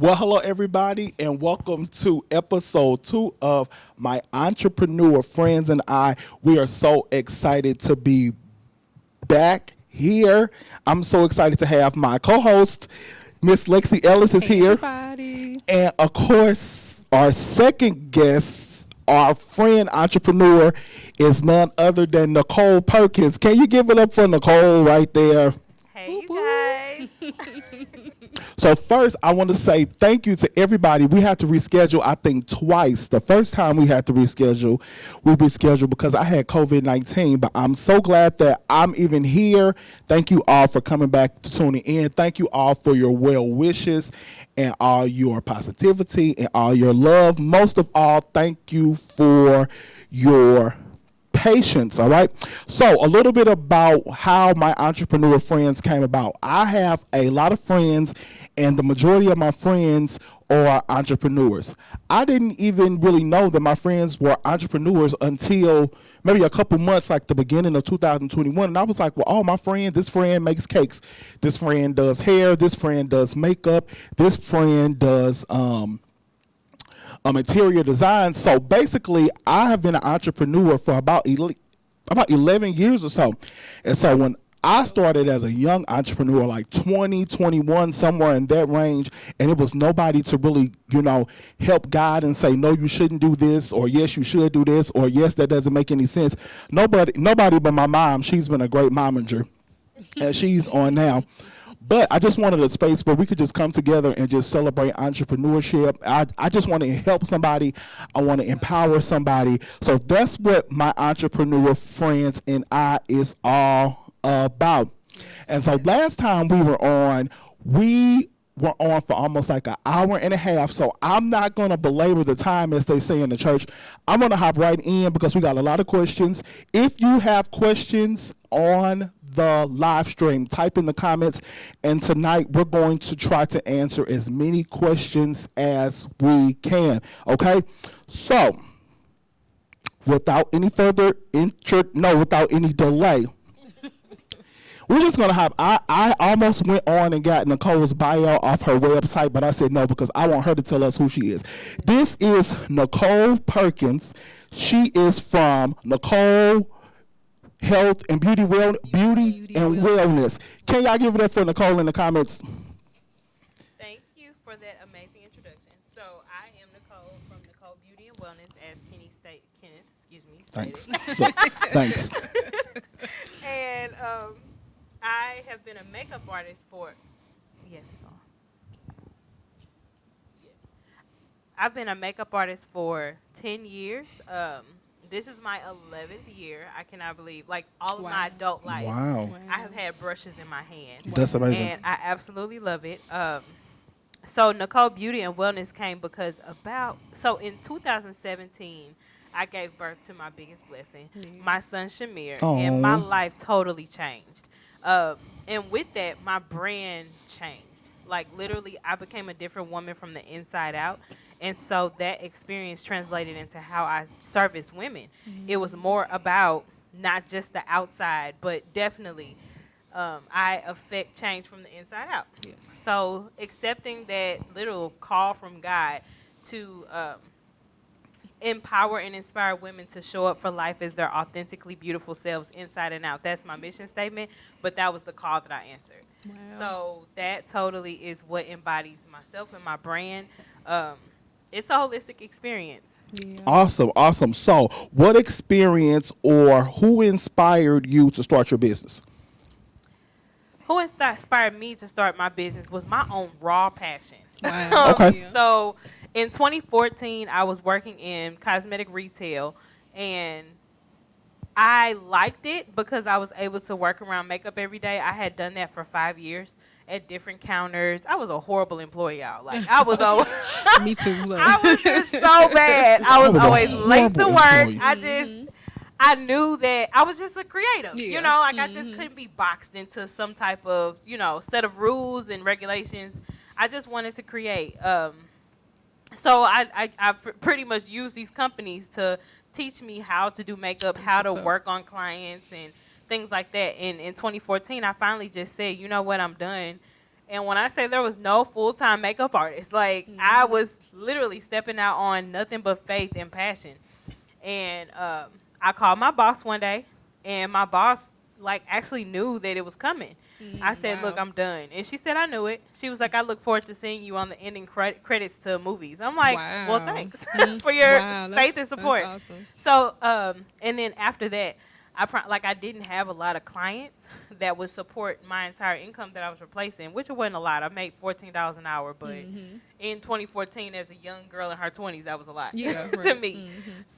Well, hello, everybody, and welcome to episode 2 of My Entrepreneur Friends and I. We are so excited to be back here. I'm so excited to have my co-host, Miss Lexi Ellis is Hey, here. everybody. And, of course, our second guest, our friend entrepreneur, is none other than Nicole Perkins. Can you give it up for Nicole right there? Hey, you Woo-woo. guys. So first, I want to say thank you to everybody. We had to reschedule, I think, twice. The first time we had to reschedule, we rescheduled because I had COVID-19. But I'm so glad that I'm even here. Thank you all for coming back to tuning in. Thank you all for your well wishes and all your positivity and all your love. Most of all, thank you for your patience. All right. So a little bit about how my entrepreneur friends came about. I have a lot of friends, and the majority of my friends are entrepreneurs. I didn't even really know that my friends were entrepreneurs until maybe a couple months, like the beginning of 2021. And I was like, well, all my friends, this friend makes cakes, this friend does hair, this friend does makeup, this friend does interior design. So basically, I have been an entrepreneur for about 11 years or so. And so when I started as a young entrepreneur, like 20, 21, somewhere in that range, and it was nobody to really, help guide and say, no, you shouldn't do this, or yes, you should do this, or yes, that doesn't make any sense. Nobody but my mom. She's been a great momager, and she's on now. But I just wanted a space where we could just come together and just celebrate entrepreneurship. I just want to help somebody. I want to empower somebody. So that's what my entrepreneur friends and I is all about. And so last time we were on for almost like an hour and a half. So I'm not going to belabor the time, as they say in the church. I'm going to hop right in because we got a lot of questions. If you have questions on the live stream, type in the comments. And tonight we're going to try to answer as many questions as we can. Okay? So without any without any delay, we're just going to have, I almost went on and got Nicole's bio off her website, but I said no because I want her to tell us who she is. This is Nicole Perkins. She is from Nicole Health and Beauty and Wellness. Can y'all give it up for Nicole in the comments? Thank you for that amazing introduction. So I am Nicole from Nicole Beauty and Wellness, as Kenneth, Thanks. stated. Look, thanks. And I have been a makeup artist for, yes, it's on. Yeah. I've been a makeup artist for 10 years. This is my 11th year. I cannot believe, like, all of my adult life, Wow. I have had brushes in my hand. That's amazing. And I absolutely love it. So Nicole Beauty and Wellness came because in 2017, I gave birth to my biggest blessing, my son Shamir, and my life totally changed. And with that, my brand changed. Like, literally, I became a different woman from the inside out. And so that experience translated into how I service women. It was more about not just the outside, but definitely I affect change from the inside out. Yes. So accepting that little call from God to empower and inspire women to show up for life as their authentically beautiful selves inside and out. That's my mission statement, but that was the call that I answered. Wow. So that totally is what embodies myself and my brand. It's a holistic experience. Yeah. Awesome. So what experience or who inspired you to start your business? Who inspired me to start my business was my own raw passion. Wow. Okay. Yeah. So in 2014, I was working in cosmetic retail, and I liked it because I was able to work around makeup every day. I had done that for 5 years at different counters. I was a horrible employee, y'all. Like, I was always Me too. Look. I was just so bad. I was a always late to horrible work. employee. I knew that I was just a creative. Yeah. I just couldn't be boxed into some type of, set of rules and regulations. I just wanted to create. So I pretty much use these companies to teach me how to do makeup, how to work on clients and things like that. And in 2014, I finally just said, you know what, I'm done. And when I say there was no full-time makeup artist, like I was literally stepping out on nothing but faith and passion. And I called my boss one day, and my boss like actually knew that it was coming. I said, "Look, I'm done." And she said, "I knew it." She was like, "I look forward to seeing you on the ending credits to movies." I'm like, "Well, thanks for your faith and support." That's awesome. So, and then after that, I didn't have a lot of clients that would support my entire income that I was replacing, which wasn't a lot. I made $14 an hour, but in 2014, as a young girl in her 20s, that was a lot to me.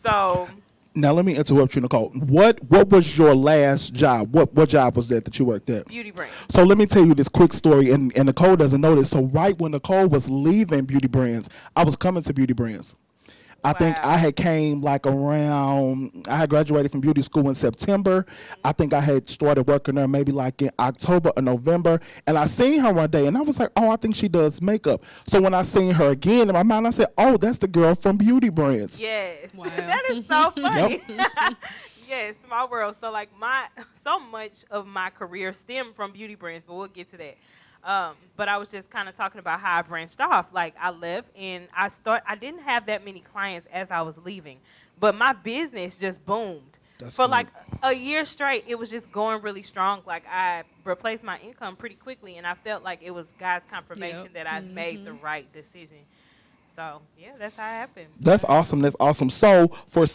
So. Now let me interrupt you, Nicole. What was your last job? What job was that you worked at? Beauty Brands. So let me tell you this quick story, and Nicole doesn't know this. So right when Nicole was leaving Beauty Brands, I was coming to Beauty Brands. I think I had came like around, I had graduated from beauty school in September. I think I had started working there maybe like in October or November. And I seen her one day and I was like, oh, I think she does makeup. So when I seen her again in my mind, I said, oh, that's the girl from Beauty Brands. Yes. Wow. That is so funny. Yes, small world. So like so much of my career stemmed from Beauty Brands, but we'll get to that. But I was just kind of talking about how I branched off. Like I left and I didn't have that many clients as I was leaving, but my business just boomed. For like a year straight. It was just going really strong. Like I replaced my income pretty quickly, and I felt like it was God's confirmation that I made the right decision. So yeah, that's how it happened. That's awesome. That's awesome. So for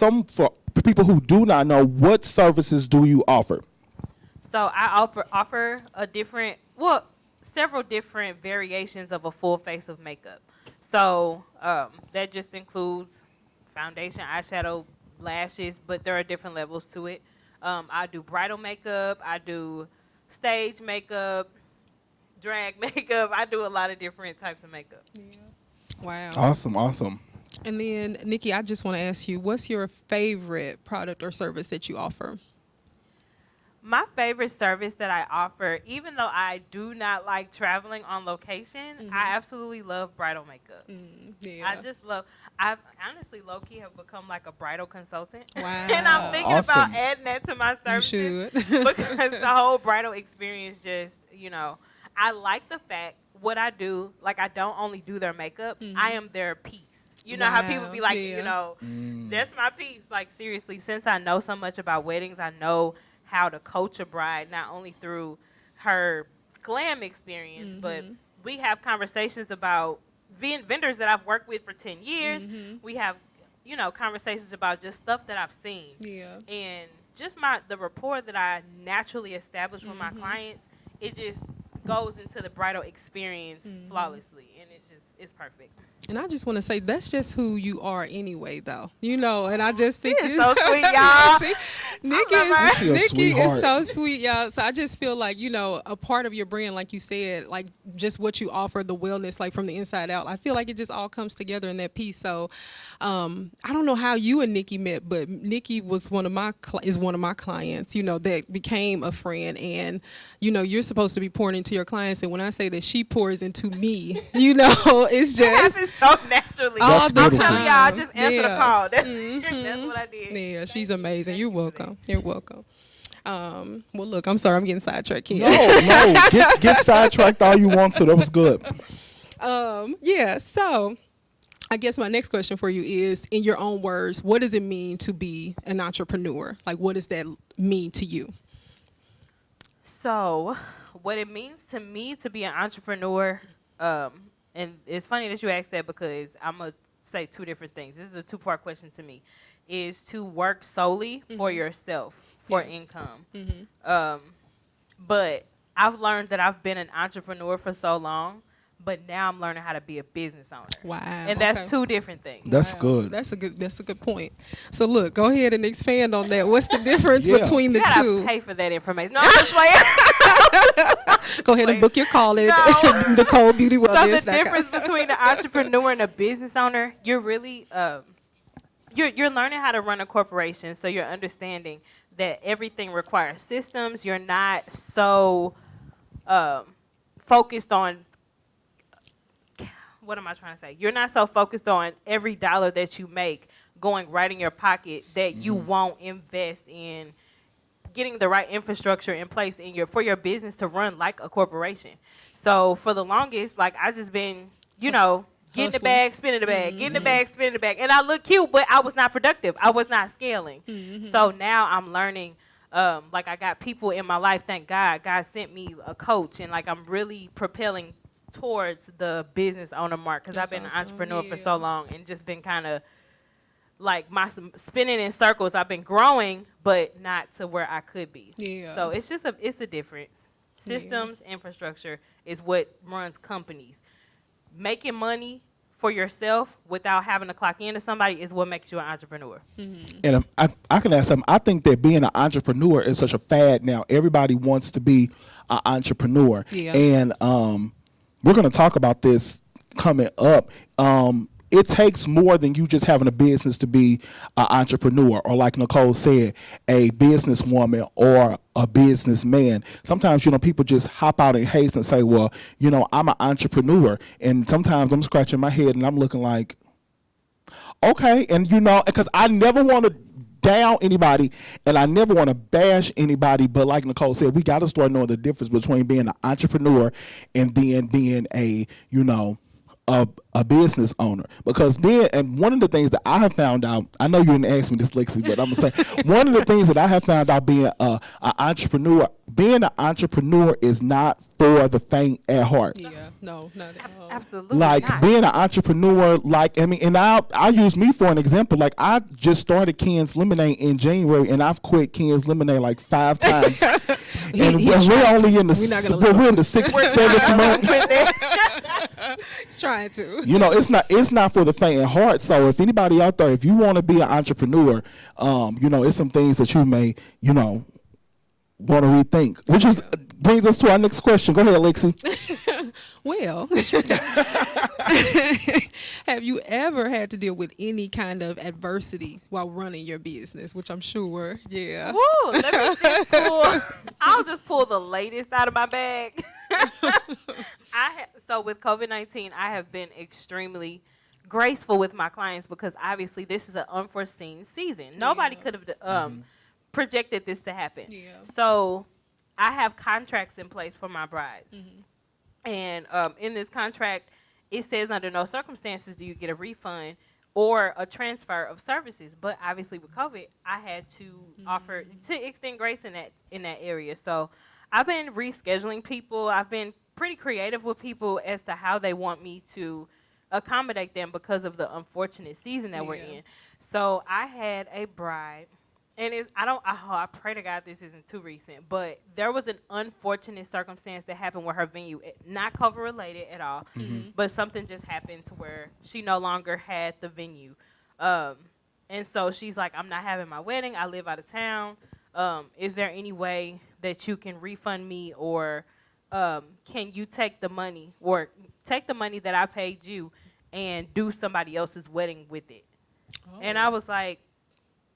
people who do not know, what services do you offer? So I offer several different variations of a full face of makeup. So that just includes foundation, eyeshadow, lashes, but there are different levels to it. I do bridal makeup. I do stage makeup, drag makeup. I do a lot of different types of makeup. Yeah. Wow. Awesome. And then, Nikki, I just want to ask you, what's your favorite product or service that you offer? My favorite service that I offer, even though I do not like traveling on location, I absolutely love bridal makeup. I've honestly low-key have become like a bridal consultant. Wow. And I'm thinking about adding that to my services. You should. Because the whole bridal experience just, I like the fact what I do, like I don't only do their makeup, I am their piece. You know how people be like, that's my piece. Like seriously, since I know so much about weddings, I know how to coach a bride, not only through her glam experience, but we have conversations about vendors that I've worked with for 10 years. We have, conversations about just stuff that I've seen. Yeah. And just the rapport that I naturally establish with my clients, it just goes into the bridal experience flawlessly, and it's perfect. And I just want to say that's just who you are anyway, though. And I just think she's so sweet, y'all. Nikki is so sweet, y'all. So I just feel like, a part of your brand, like you said, like just what you offer, the wellness, like from the inside out. I feel like it just all comes together in that piece. So I don't know how you and Nikki met, but Nikki was one of my clients, that became a friend. And, you're supposed to be pouring into your clients. And when I say that she pours into me, it's just so naturally. All the time. Y'all, I just answer the call. That's what I did. Yeah, she's amazing. You're welcome. Well, look, I'm sorry, I'm getting sidetracked here. No, get sidetracked all you want to. That was good. Yeah. So, I guess my next question for you is, in your own words, what does it mean to be an entrepreneur? Like, what does that mean to you? So, what it means to me to be an entrepreneur. And it's funny that you asked that because I'm going to say two different things. This is a two-part question to me. Is to work solely for yourself, for income. But I've learned that I've been an entrepreneur for so long, but now I'm learning how to be a business owner. Wow. And that's two different things. That's good. That's a good point. So look, go ahead and expand on that. What's the difference between the two? You pay for that information. No, I'm just playing. Go ahead and book your call at Nicole Beauty Wellness. So the difference between an entrepreneur and a business owner, you're really you're learning how to run a corporation. So you're understanding that everything requires systems. You're not so focused on. What am I trying to say? You're not so focused on every dollar that you make going right in your pocket that you won't invest in getting the right infrastructure in place for your business to run like a corporation. So for the longest, like I just been, getting the bag, spinning the bag, getting the bag, spinning the bag. And I look cute, but I was not productive. I was not scaling. So now I'm learning, like I got people in my life, thank God. God sent me a coach, and like I'm really propelling towards the business owner mark, because I've been an entrepreneur for so long and just been kind of like spinning in circles. I've been growing, but not to where I could be. Yeah. So it's just it's a difference. Systems, infrastructure is what runs companies. Making money for yourself without having to clock into somebody is what makes you an entrepreneur. And I can add something. I think that being an entrepreneur is such a fad now. Everybody wants to be an entrepreneur. Yeah. And we're going to talk about this coming up. It takes more than you just having a business to be an entrepreneur, or like Nicole said, a businesswoman or a businessman. Sometimes, people just hop out in haste and say, well, I'm an entrepreneur. And sometimes I'm scratching my head and I'm looking like, okay. And, because I never want to down anybody and I never want to bash anybody. But like Nicole said, we got to start knowing the difference between being an entrepreneur and then being a, a business owner. Because then, and one of the things that I have found out, I know you didn't ask me this, Lexi, but I'm going to say, one of the things that I have found out being an entrepreneur, is not for the faint at heart. Yeah, no, not at all. Absolutely like not. Being an entrepreneur, and I use me for an example. Like I just started Ken's Lemonade in January, and I've quit Ken's Lemonade like 5 times. And we're only in the we're in the 6th, 7th month. He's trying to. It's not for the faint at heart. So if anybody out there, if you want to be an entrepreneur, it's some things that you may, want to rethink, which brings us to our next question. Go ahead, Lexi. Well, have you ever had to deal with any kind of adversity while running your business? Which I'm sure, yeah. Woo, let me just I'll just pull the latest out of my bag. So with COVID-19, I have been extremely graceful with my clients, because obviously this is an unforeseen season. Nobody could have projected this to happen. Yeah. So I have contracts in place for my brides. And in this contract, it says under no circumstances do you get a refund or a transfer of services. But obviously with COVID, I had to offer to extend grace in that area. So I've been rescheduling people. I've been pretty creative with people as to how they want me to accommodate them because of the unfortunate season that we're in. So I had a bride, and I pray to God this isn't too recent, but there was an unfortunate circumstance that happened with her venue, not COVID related at all, but something just happened to where she no longer had the venue. And so she's like, I'm not having my wedding. I live out of town. Is there any way that you can refund me, or can you take the money that I paid you and do somebody else's wedding with it? And I was like,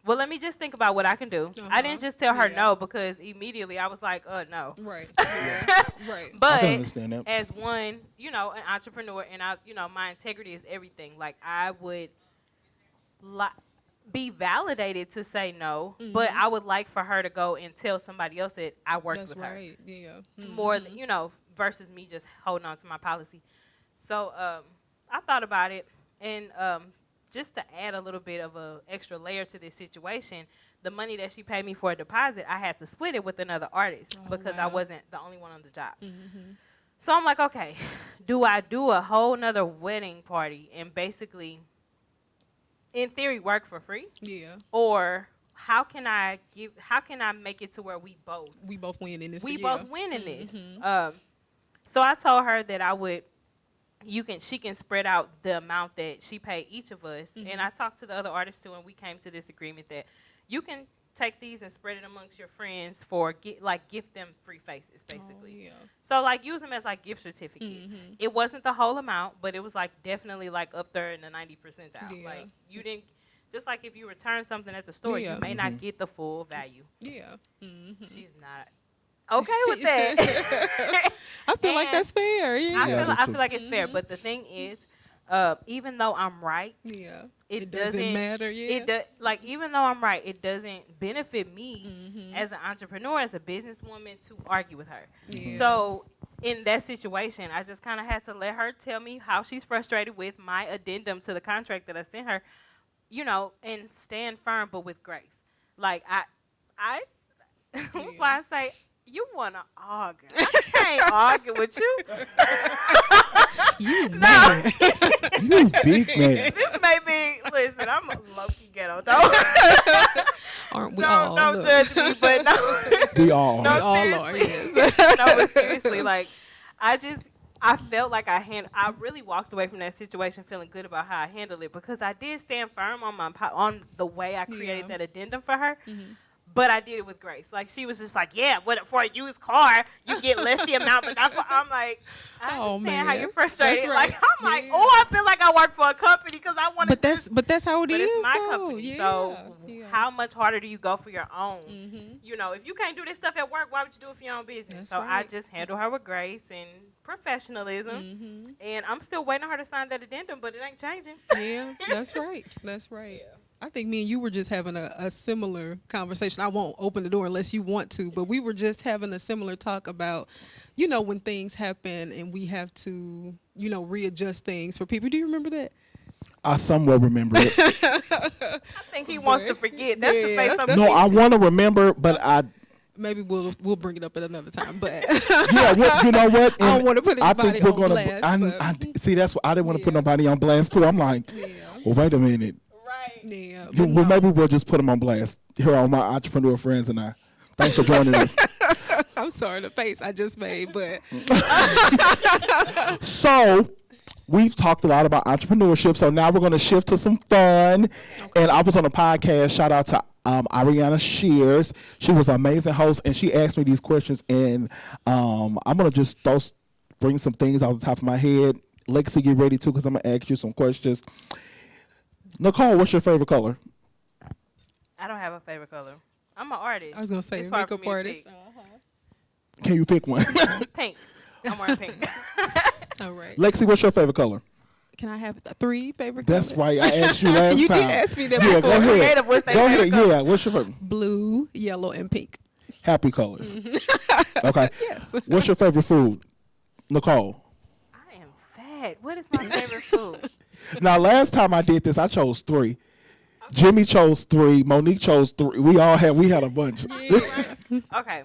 well, let me just think about what I can do. I didn't just tell her no, because immediately I was like, no. Right. Right. But I can understand that. as one, an entrepreneur, and my integrity is everything. Like I would be validated to say no, but I would like for her to go and tell somebody else that I worked with her. That's right. Yeah. More than, versus me just holding on to my policy. So I thought about it, and just to add a little bit of a extra layer to this situation, the money that she paid me for a deposit, I had to split it with another artist because I wasn't the only one on the job. So I'm like, okay, do I do a whole nother wedding party and basically, in theory, work for free? Yeah. Or how can I make it to where we both win in this? We both win in this. So I told her that she can spread out the amount that she paid each of us. And I talked to the other artists too, and we came to this agreement that you can take these and spread it amongst your friends for gift them free faces, basically. Oh, yeah. So use them as gift certificates. It wasn't the whole amount, but it was definitely up there in the 90 percentile. Yeah. You didn't, just like if you return something at the store, you may not get the full value. Yeah. She's not okay with that. I feel like that's fair. Yeah. I feel like it's fair, but the thing is, even though I'm right, it doesn't matter. Yeah, like even though I'm right, it doesn't benefit me as an entrepreneur, as a businesswoman, to argue with her. Yeah. So in that situation, I just kind of had to let her tell me how she's frustrated with my addendum to the contract that I sent her, and stand firm, but with grace. Like I why I say, you want to argue. I can't argue with you. You man. You big man. This may be, listen, I'm a low-key ghetto, though. Aren't we all? Don't judge me, but no. We all. No, we all are, yes. No, but seriously, like, I felt like I really walked away from that situation feeling good about how I handled it, because I did stand firm on the way I created that addendum for her. Mm-hmm. But I did it with grace. Like, she was just like, yeah, for a used car, you get less the amount. But I'm like, I understand how you're frustrated. Right. Like, I'm like, I feel like I work for a company because I want to. But that's how it is. It's my company. Yeah. So how much harder do you go for your own? Mm-hmm. If you can't do this stuff at work, why would you do it for your own business? That's right. I just handle her with grace and professionalism. Mm-hmm. And I'm still waiting on her to sign that addendum, but it ain't changing. Yeah, that's right. That's right. Yeah. I think me and you were just having a similar conversation. I won't open the door unless you want to, but we were just having a similar talk about, when things happen and we have to, readjust things for people. Do you remember that? I somewhat remember it. I think he wants to forget. That's the face I'm No, I want to remember, but maybe we'll bring it up at another time. But you know what? And I don't want to put anybody on blast. See, that's what I didn't want to put nobody on blast too. I'm like, well, wait a minute. Yeah, well, maybe we'll just put them on blast here on my entrepreneur friends and I. Thanks for joining us. I'm sorry, the face I just made, but so we've talked a lot about entrepreneurship. So now we're going to shift to some fun. Okay. And I was on a podcast. Shout out to Ariana Shears. She was an amazing host, and she asked me these questions. And I'm going to just bring some things off the top of my head. Lexi, get ready too, because I'm going to ask you some questions. Nicole, what's your favorite color? I don't have a favorite color. I'm an artist. I was going to say makeup artist. Can you pick one? Pink. I'm wearing pink. All right. Lexi, what's your favorite color? Can I have 3 favorite colors? That's right. I asked you last you time. You did ask me that before. Go ahead. Creative, what's go ahead. Color? Yeah. What's your favorite? Blue, yellow, and pink. Happy colors. Okay. Yes. What's your favorite food? Nicole. I am fat. What is my favorite food? Now, last time I did this, I chose 3. Okay. Jimmy chose 3. Monique chose 3. We had a bunch. Yeah. Okay.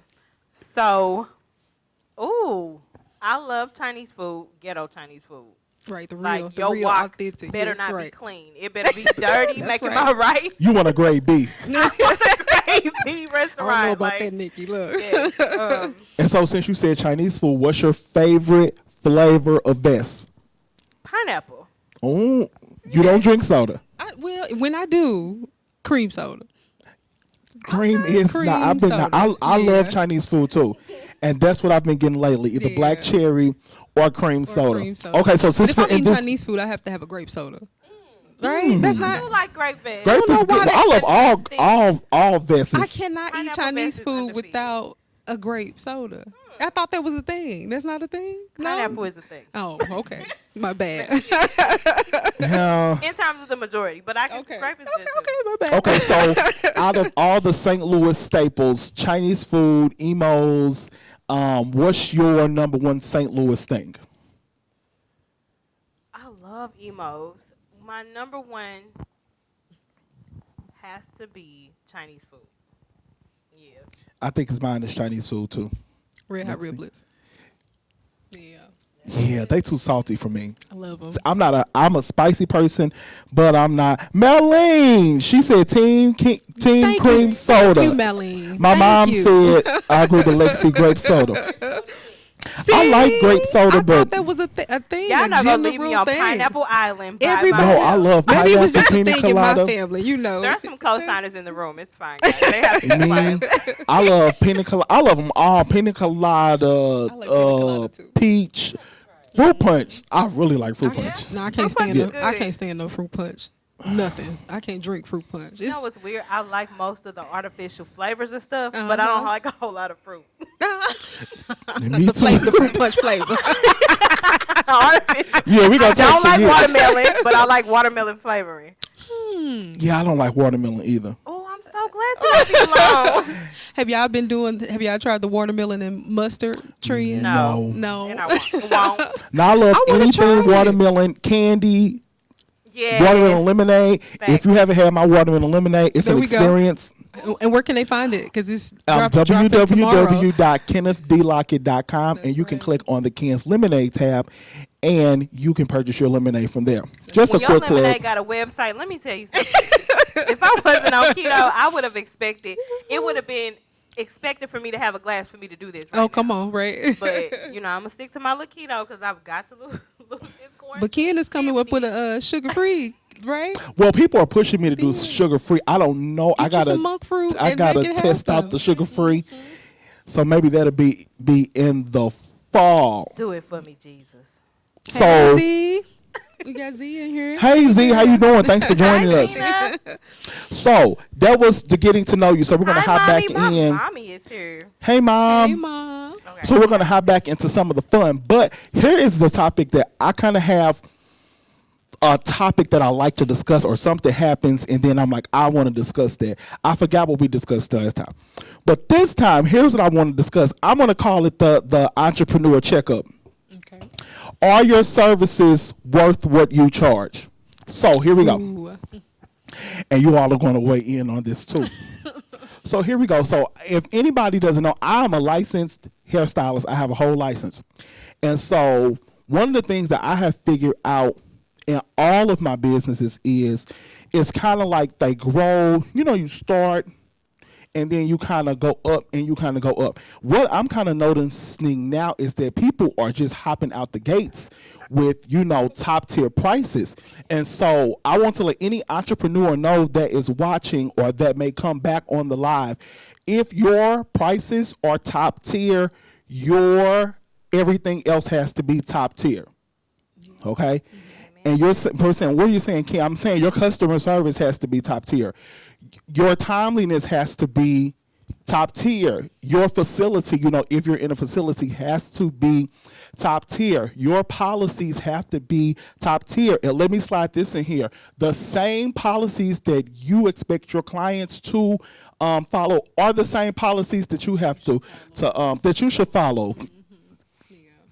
So, I love Chinese food, ghetto Chinese food. Right, the real authentic. Better not be clean. It better be dirty, make it all right. You want a grade B. I want a grade B restaurant. I don't know about that, Nikki. Look. Yeah, and so since you said Chinese food, what's your favorite flavor of Vess? Pineapple. Oh, you don't drink soda? When I do, cream soda. Cream is not. I love Chinese food too, and that's what I've been getting lately: either black cherry or cream soda. Okay, so since if I'm eating Chinese food, I have to have a grape soda. Right? That's not. I like grape Vess. Grape is good. I love all Vesses. I cannot eat Chinese food without a grape soda. I thought that was a thing. That's not a thing? Pineapple is a thing. Oh, okay. My bad. In terms of the majority, but I can grape is good okay, my bad. Okay, so out of all the St. Louis staples, Chinese food, emos, what's your number one St. Louis thing? I love emos. My number one has to be Chinese food. Yeah. I think mine is Chinese food too. Red Hot Riblets. Yeah, they too salty for me. I love them. I'm a spicy person, but I'm not. Melene, she said team cream soda. Thank you, Melene. My mom said I agree with Lexi grape soda. See? I like grape soda, but that was a thing. Y'all not gonna leave me on Pineapple Island. Everybody, no, I love pineapple. Maybe it was just a thing in my family, There are some co-signers in the room. It's fine, guys. They have to I love pina colada. I love them all. Pina colada, peach, fruit punch. I really like fruit punch. No, I can't stand no fruit punch. Nothing. I can't drink fruit punch. You know what's weird? I like most of the artificial flavors and stuff, but I don't like a whole lot of fruit. Me too. The fruit punch flavor. Yeah, we gonna I don't like watermelon, but I like watermelon flavoring. Yeah, I don't like watermelon either. Oh, I'm so glad to leave you alone. Have y'all tried the watermelon and mustard trend? No. And I won't. Now I love anything watermelon candy. Yeah. Watermelon lemonade. Thanks. If you haven't had my watermelon lemonade, it's an experience. And where can they find it? Because it's www.kennethdlockett.com, and you can click on the Ken's Lemonade tab, and you can purchase your lemonade from there. Just a quick plug. Your lemonade got a website. Let me tell you something. If I wasn't on keto, I would have expected. It would have been expected for me to have a glass for me to do this. Come on, right? But I'm gonna stick to my little keto because I've got to lose this corn. But Ken is coming up with a sugar-free, right? Well, people are pushing me to do sugar-free. I don't know. I gotta monk fruit. I gotta test out the sugar-free. So maybe that'll be in the fall. Do it for me, Jesus. So hey, Z. We got Z in here. Hey Z, how you doing? Thanks for joining us. So that was the getting to know you. So we're gonna hop back in. Mommy is here. Hey mom. Hey mom. Okay. So we're gonna hop back into some of the fun. But here is the topic that I kind of have a topic that I like to discuss, or something happens and then I'm like, I want to discuss that. I forgot what we discussed last time. But this time, here's what I want to discuss. I'm gonna call it the entrepreneur checkup. Okay. Are your services worth what you charge? So here we go. Ooh. And you all are going to weigh in on this too. So here we go. So if anybody doesn't know, I'm a licensed hairstylist. I have a whole license. And so one of the things that I have figured out in all of my businesses is it's kind of like they grow. You start and then you kind of go up and you kind of go up. What I'm kind of noticing now is that people are just hopping out the gates with, top tier prices. And so I want to let any entrepreneur know that is watching or that may come back on the live. If your prices are top tier, your everything else has to be top tier. Okay? And you're saying, what are you saying, Kim? I'm saying your customer service has to be top tier. Your timeliness has to be top tier. Your facility, if you're in a facility, has to be top tier. Your policies have to be top tier. And let me slide this in here. The same policies that you expect your clients to follow are the same policies that you have that you should follow.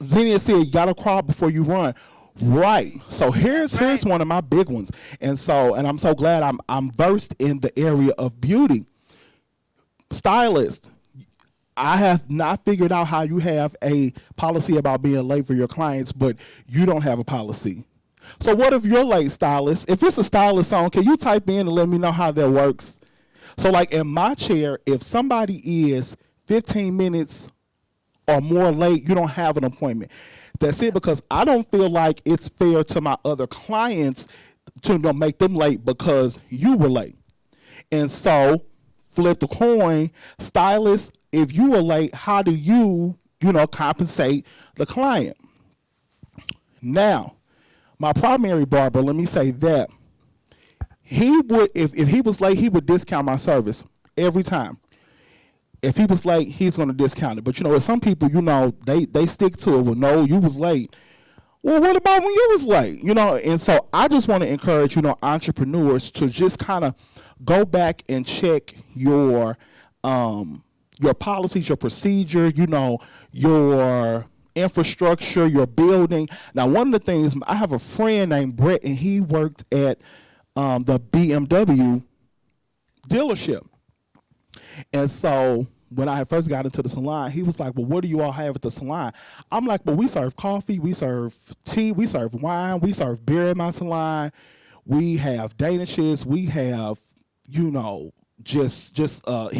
Xenia said, you gotta crawl before you run. Right. So here's one of my big ones. And I'm so glad I'm versed in the area of beauty. Stylist, I have not figured out how you have a policy about being late for your clients, but you don't have a policy. So what if you're late, stylist? If it's a stylist song, can you type in and let me know how that works? So like in my chair, if somebody is 15 minutes or more late, you don't have an appointment. That's it, because I don't feel like it's fair to my other clients to make them late because you were late. And so, flip the coin, stylist, if you were late, how do you, compensate the client? Now, my primary barber, let me say that, he would, if he was late, he would discount my service every time. If he was late, he's going to discount it. But, with some people, they stick to it. Well, no, you was late. Well, what about when you was late? And so I just want to encourage, entrepreneurs to just kind of go back and check your policies, your procedure, your infrastructure, your building. Now, one of the things, I have a friend named Brett, and he worked at the BMW dealership. And so when I first got into the salon, he was like, well, what do you all have at the salon? I'm like, well, we serve coffee, we serve tea, we serve wine, we serve beer in my salon. We have danishes, we have, he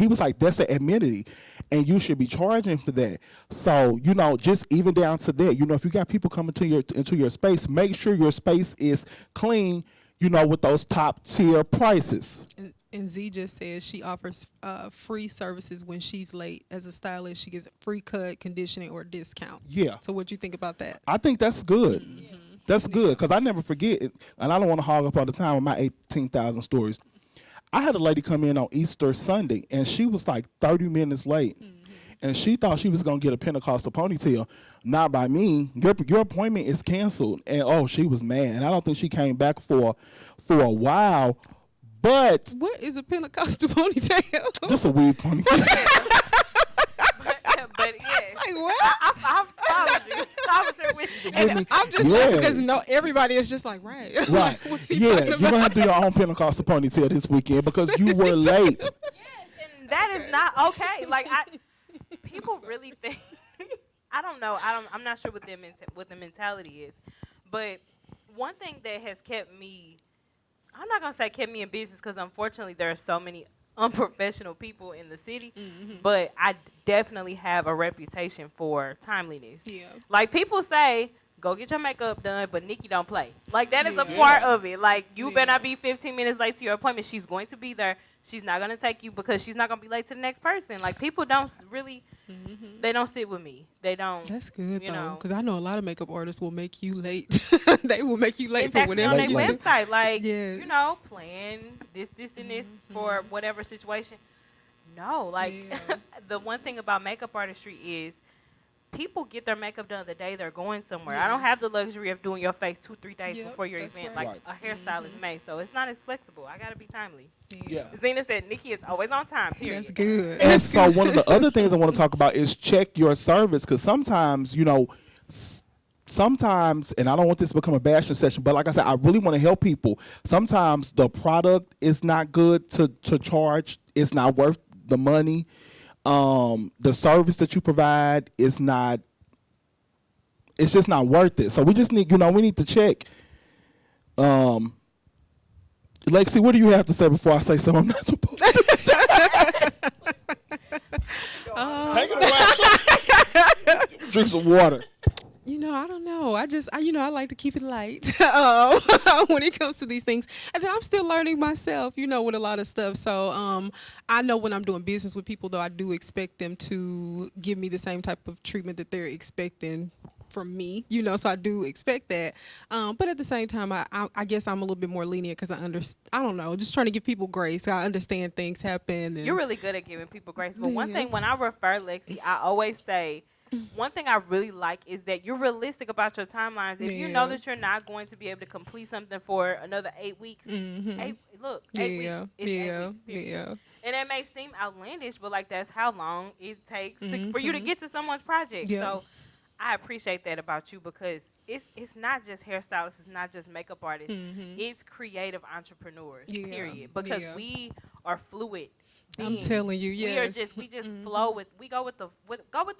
was like, that's an amenity and you should be charging for that. So, just even down to that, if you got people coming into your space, make sure your space is clean, with those top tier prices. And Z just says she offers free services when she's late. As a stylist, she gets a free cut, conditioning, or discount. Yeah. So what do you think about that? I think that's good. Mm-hmm. That's good, because I never forget it, and I don't want to hog up all the time with my 18,000 stories. I had a lady come in on Easter Sunday, and she was like 30 minutes late. Mm-hmm. and she thought she was gonna get a Pentecostal ponytail. Not by me. Your appointment is canceled. And she was mad. And I don't think she came back for a while. But what is a Pentecostal ponytail? Just a weave ponytail. But yeah, like what? I followed you. I was there with you. And I'm just laughing because everybody is just like, right. Right. Yeah, you're gonna have to do your own Pentecostal ponytail this weekend because you were late. Yes, and that is not okay. Like people really think. I don't know. I'm not sure what the mentality is, but one thing that has kept me. I'm not gonna say kept me in business because unfortunately there are so many unprofessional people in the city, but I definitely have a reputation for timeliness. Yeah. Like people say, go get your makeup done, but Nikki don't play. Like that is a part of it. Like you better not be 15 minutes late to your appointment. She's going to be there. She's not gonna take you because she's not gonna be late to the next person. Like people don't really, they don't sit with me. They don't. That's good though, because I know a lot of makeup artists will make you late. They will make you late for whatever. On their website, like plan this, and this for whatever situation. No, like the one thing about makeup artistry is people get their makeup done the day they're going somewhere. I don't have the luxury of doing your face 2-3 days before your event. Right. Like a hairstylist may, so it's not as flexible. I gotta be timely. Yeah. Zena said Nikki is always on time. Period. That's good. And so one of the other things I want to talk about is check your service, because sometimes and I don't want this to become a bashing session, but like I said, I really want to help people. Sometimes the product is not good to charge. It's not worth the money. The service that you provide is not, it's just not worth it. So we just need, we need to check. Lexi, what do you have to say before I say something I'm not supposed to say? Take it away. Drink some water. I don't know. I like to keep it light when it comes to these things. And then I'm still learning myself, with a lot of stuff. So I know when I'm doing business with people, though, I do expect them to give me the same type of treatment that they're expecting from me, so I do expect that. But at the same time, I guess I'm a little bit more lenient because I don't know, just trying to give people grace. I understand things happen. You're really good at giving people grace. But one thing, when I refer Lexi, I always say, one thing I really like is that you're realistic about your timelines. If you know that you're not going to be able to complete something for another 8 weeks, 8 weeks is 8 weeks, period. And it may seem outlandish, but like that's how long it takes for you to get to someone's project. So I appreciate that about you, because it's not just hairstylists, it's not just makeup artists, it's creative entrepreneurs, period. Because we are fluid beings. I'm telling you, We just flow we go with the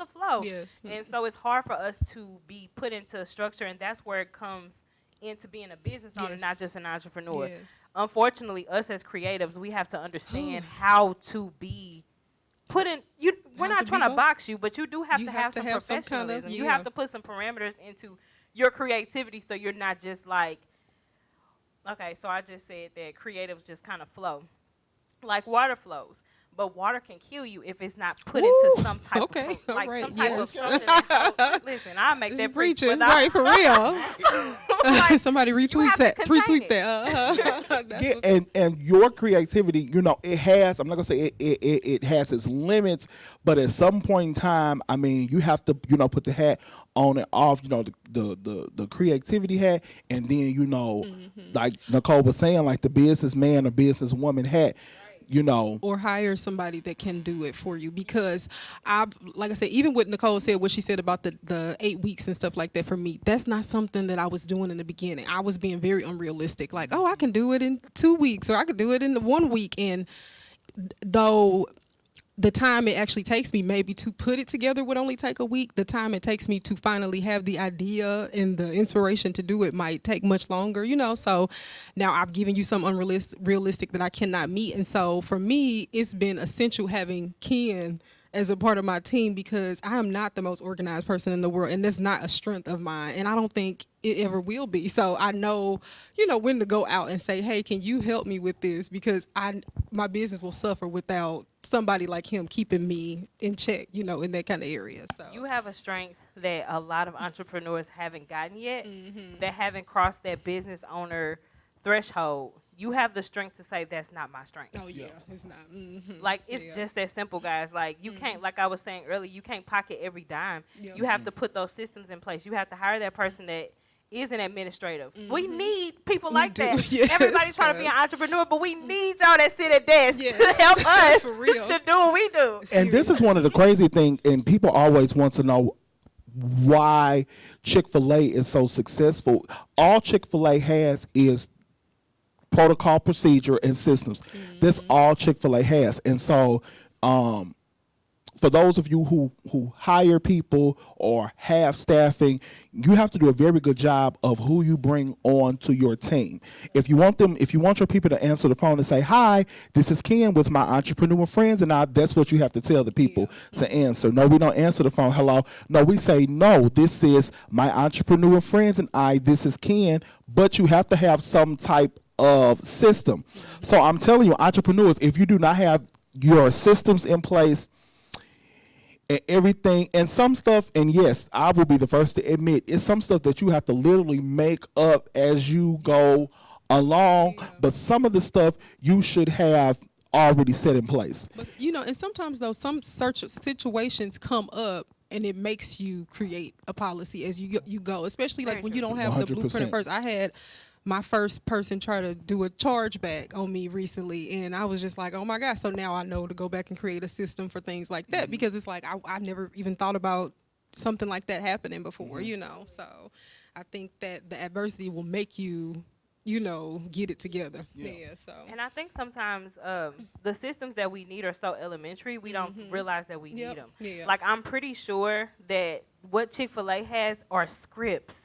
flow. Yes. And so it's hard for us to be put into a structure, and that's where it comes into being a business owner, not just an entrepreneur. Yes. Unfortunately, us as creatives, we have to understand how to be put in. We're not trying to box you, but you do have to have some professionalism. You have to put some parameters into your creativity, so you're not just like, okay, so I just said that creatives just kind of flow like water flows. But water can kill you if it's not put into some type of some type of something. Listen, I'll make that preaching right for real. Somebody retweet that. And your creativity, it has. I'm not gonna say it has its limits, but at some point in time, I mean, you have to put the hat on and off. The creativity hat, and then like Nicole was saying, like the businessman or businesswoman hat. Or hire somebody that can do it for you, because like I said, even what Nicole said, what she said about the 8 weeks and stuff like that, for me, that's not something that I was doing in the beginning. I was being very unrealistic. Like, I can do it in 2 weeks, or I could do it in 1 week. And though the time it actually takes me maybe to put it together would only take a week, the time it takes me to finally have the idea and the inspiration to do it might take much longer, so now I've given you some realistic that I cannot meet. And so for me, it's been essential having Ken as a part of my team, because I am not the most organized person in the world, and that's not a strength of mine, and I don't think it ever will be. So I know, when to go out and say, hey, can you help me with this? Because my business will suffer without somebody like him keeping me in check, in that kind of area. So you have a strength that a lot of entrepreneurs haven't gotten yet, that haven't crossed that business owner threshold you have the strength to say that's not my strength. Oh yeah, it's not. Mm-hmm. Like it's just that simple, guys. Like you can't, like I was saying earlier, you can't pocket every dime. You have to put those systems in place. You have to hire that person that is an administrative. We need people like that. Yes, everybody's trying to be an entrepreneur, but we need y'all that sit at desks to help us to do what we do. And this is one of the crazy things, and people always want to know why Chick-fil-A is so successful. All Chick-fil-A has is protocol, procedure, and systems. That's all Chick-fil-A has. And so for those of you who hire people or have staffing, you have to do a very good job of who you bring on to your team. If you want your people to answer the phone and say, "Hi, this is Ken with my entrepreneur friends," and that's what you have to tell the people to answer. No, we don't answer the phone. Hello. No, we say, "No, this is my entrepreneur friends and this is Ken," but you have to have some type of system. So I'm telling you, entrepreneurs, if you do not have your systems in place, and everything, and some stuff, and yes, I will be the first to admit, it's some stuff that you have to literally make up as you go along, but some of the stuff you should have already set in place. But, and sometimes, though, some search situations come up, and it makes you create a policy as you go, especially like when you don't have 100%. The blueprint at first. I had my first person try to do a chargeback on me recently, and I was just like, oh my gosh. So now I know to go back and create a system for things like that, because it's like I never even thought about something like that happening before, So I think that the adversity will make you, get it together. So. And I think sometimes the systems that we need are so elementary, we don't realize that we need them. Yeah. Like I'm pretty sure that what Chick-fil-A has are scripts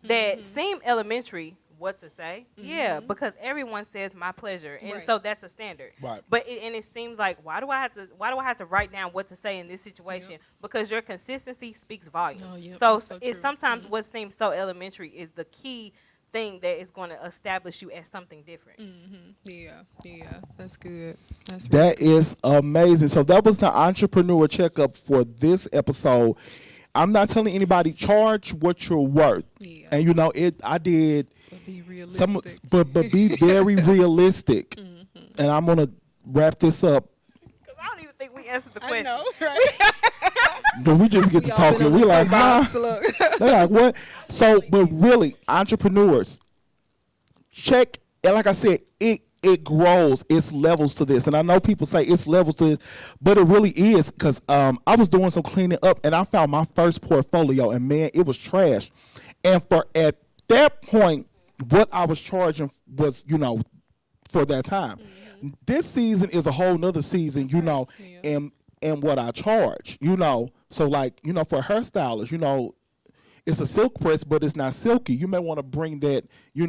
that seem elementary. What to say? Yeah, because everyone says "my pleasure," and so that's a standard. Right. But it seems like why do I have to write down what to say in this situation? Because your consistency speaks volumes. So it's sometimes what seems so elementary is the key thing that is going to establish you as something different. Yeah, that's good. That is amazing. So that was the entrepreneur checkup for this episode. I'm not telling anybody charge what you're worth, and I did. Be realistic. But be very realistic. And I'm gonna wrap this up. Because I don't even think we answered the question. I know, right? But we just get to talking. We like, They're like, what? So, but really, entrepreneurs, check. And like I said, it grows. It's levels to this. And I know people say it's levels to this, but it really is, because I was doing some cleaning up and I found my first portfolio, and man, it was trash. And at that point, what I was charging was, for that time. This season is a whole nother season, and what I charge, So like, for hairstylists, it's a silk press, but it's not silky. You may want to bring that, you